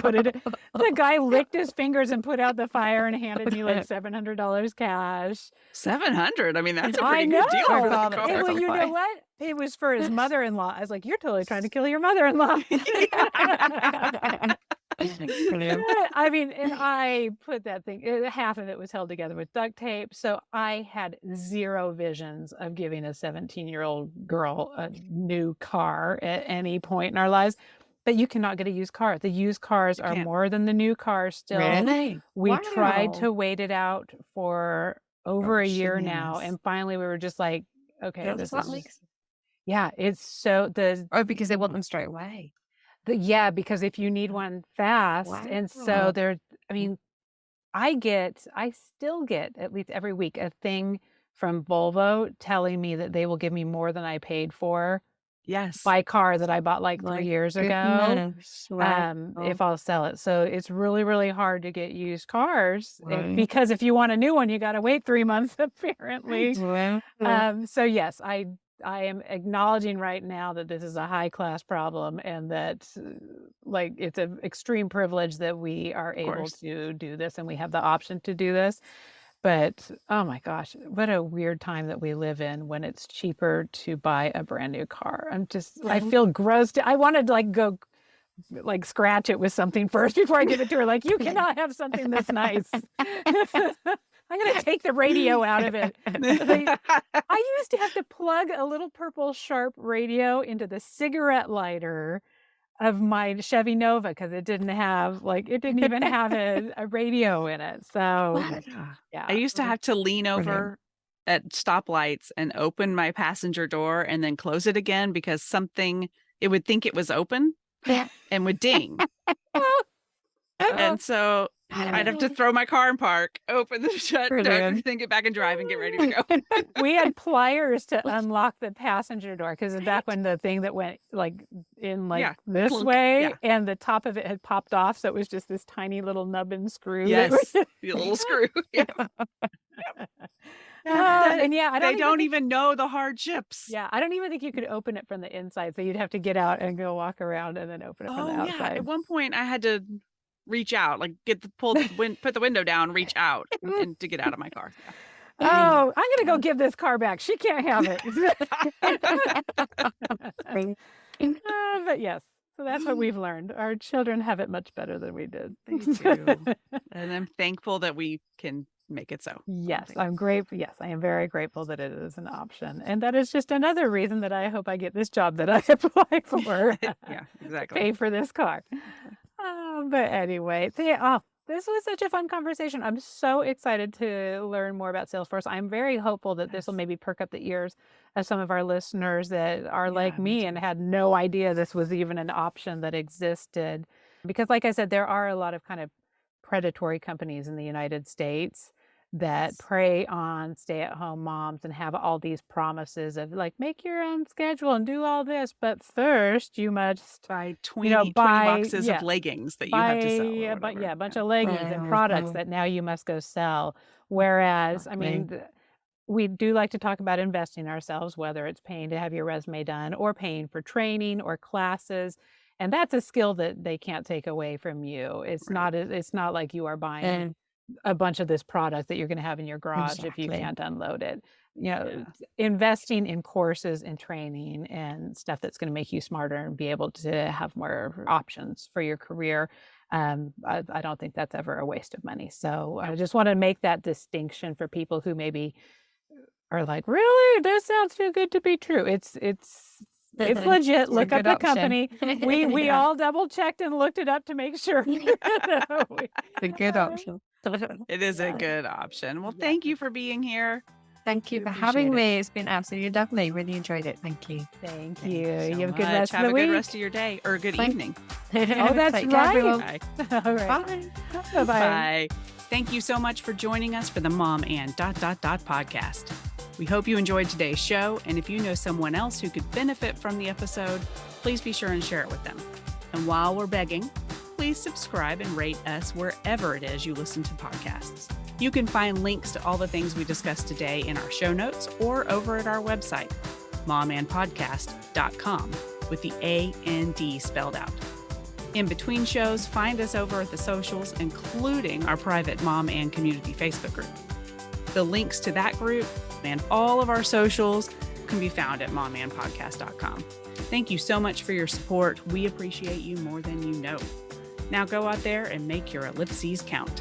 the guy licked his fingers and put out the fire and handed me like $700 cash. 700. I mean, that's a I pretty good deal know. for the Well, car. Well, you know what? It was for his mother-in-law. I was like, you're totally trying to kill your mother-in-law. Brilliant. I mean, and I put that thing, half of it was held together with duct tape. So I had zero visions of giving a 17-year-old girl a new car at any point in our lives. But you cannot get a used car. The used cars are can't. more than the new cars still. Really? We tried Wow. to wait it out for over a year now. shenanigans. And finally we were just like, okay, That's this what is makes- just, yeah, it's so because they want them straight away. yeah, because if you need one fast, and so Wow. I mean, I still get at least every week a thing from Volvo telling me that they will give me more than I paid for Yes. my car that I bought like 3 years ago. If I'll sell it. So it's really, really hard to get used cars Right. because if you want a new one, you got to wait 3 months apparently. So yes, I am acknowledging right now that this is a high class problem and that like it's an extreme privilege that we are able course. to do this and we have the option to do this. But oh my gosh, what a weird time that we live in when it's cheaper to buy a brand new car. I feel gross. I wanted to like go like scratch it with something first before I give it to her. Like, you cannot have something this nice. I'm going to take the radio out of it. I used to have to plug a little purple Sharp radio into the cigarette lighter of my Chevy Nova because it didn't even have a radio in it. So yeah. I used to have to lean over at stoplights and open my passenger door and then close it again because it would think it was open and would ding. And so I'd have to throw my car in park, open the shut, everything, get back and drive and get ready to go. We had pliers to unlock the passenger door because back when the thing that went like in this Plunk. way and the top of it had popped off. So it was just this tiny little nubbin screw. Yes, the little screw. Yeah. They don't even know the hardships. Yeah, I don't even think you could open it from the inside. So you'd have to get out and go walk around and then open it from the outside. At one point I had to reach out, like put the window down, reach out and to get out of my car. Yeah. Oh, I'm gonna go give this car back. She can't have it. But yes, so that's what we've learned. Our children have it much better than we did. They do. And I'm thankful that we can make it so. Yes, I'm grateful. Yes, I am very grateful that it is an option. And that is just another reason that I hope I get this job that I applied for. Yeah, exactly. Pay for this car. But anyway, this was such a fun conversation. I'm so excited to learn more about Salesforce. I'm very hopeful that this will maybe perk up the ears of some of our listeners that are like me and had no idea this was even an option that existed. Because like I said, there are a lot of kind of predatory companies in the United States that prey on stay-at-home moms and have all these promises of like, make your own schedule and do all this, but first you must buy 20 boxes of leggings that you have to sell. A bunch of leggings and products that now you must go sell. Whereas, I mean, we do like to talk about investing ourselves, whether it's paying to have your resume done or paying for training or classes. And that's a skill that they can't take away from you. It's not like you are buying a bunch of this product that you're going to have in your garage if you can't unload it. Investing in courses and training and stuff that's going to make you smarter and be able to have more options for your career. I don't think that's ever a waste of money. So I just want to make that distinction for people who maybe are like, really, this sounds too good to be true. It's legit. Look up the company. We Yeah. all double checked and looked it up to make sure. It's a good option. It is a good option. Well, thank you for being here. Thank you We for appreciate having it. me. It's been absolutely lovely. Really enjoyed it. Thank you. Thank Thank you. so You have a good much. rest Have of the a week. good rest of your day or good Thank- evening. Oh, that's Take care, right. everyone. Bye. All right. Bye. Bye-bye. Bye. Thank you so much for joining us for the Mom and ... podcast. We hope you enjoyed today's show, and if you know someone else who could benefit from the episode, please be sure and share it with them. And while we're begging, please subscribe and rate us wherever it is you listen to podcasts. You can find links to all the things we discussed today in our show notes or over at our website, momandpodcast.com, with the A-N-D spelled out. In between shows, find us over at the socials, including our private Mom and Community Facebook group. The links to that group and all of our socials can be found at momandpodcast.com. Thank you so much for your support. We appreciate you more than you know. Now go out there and make your ellipses count.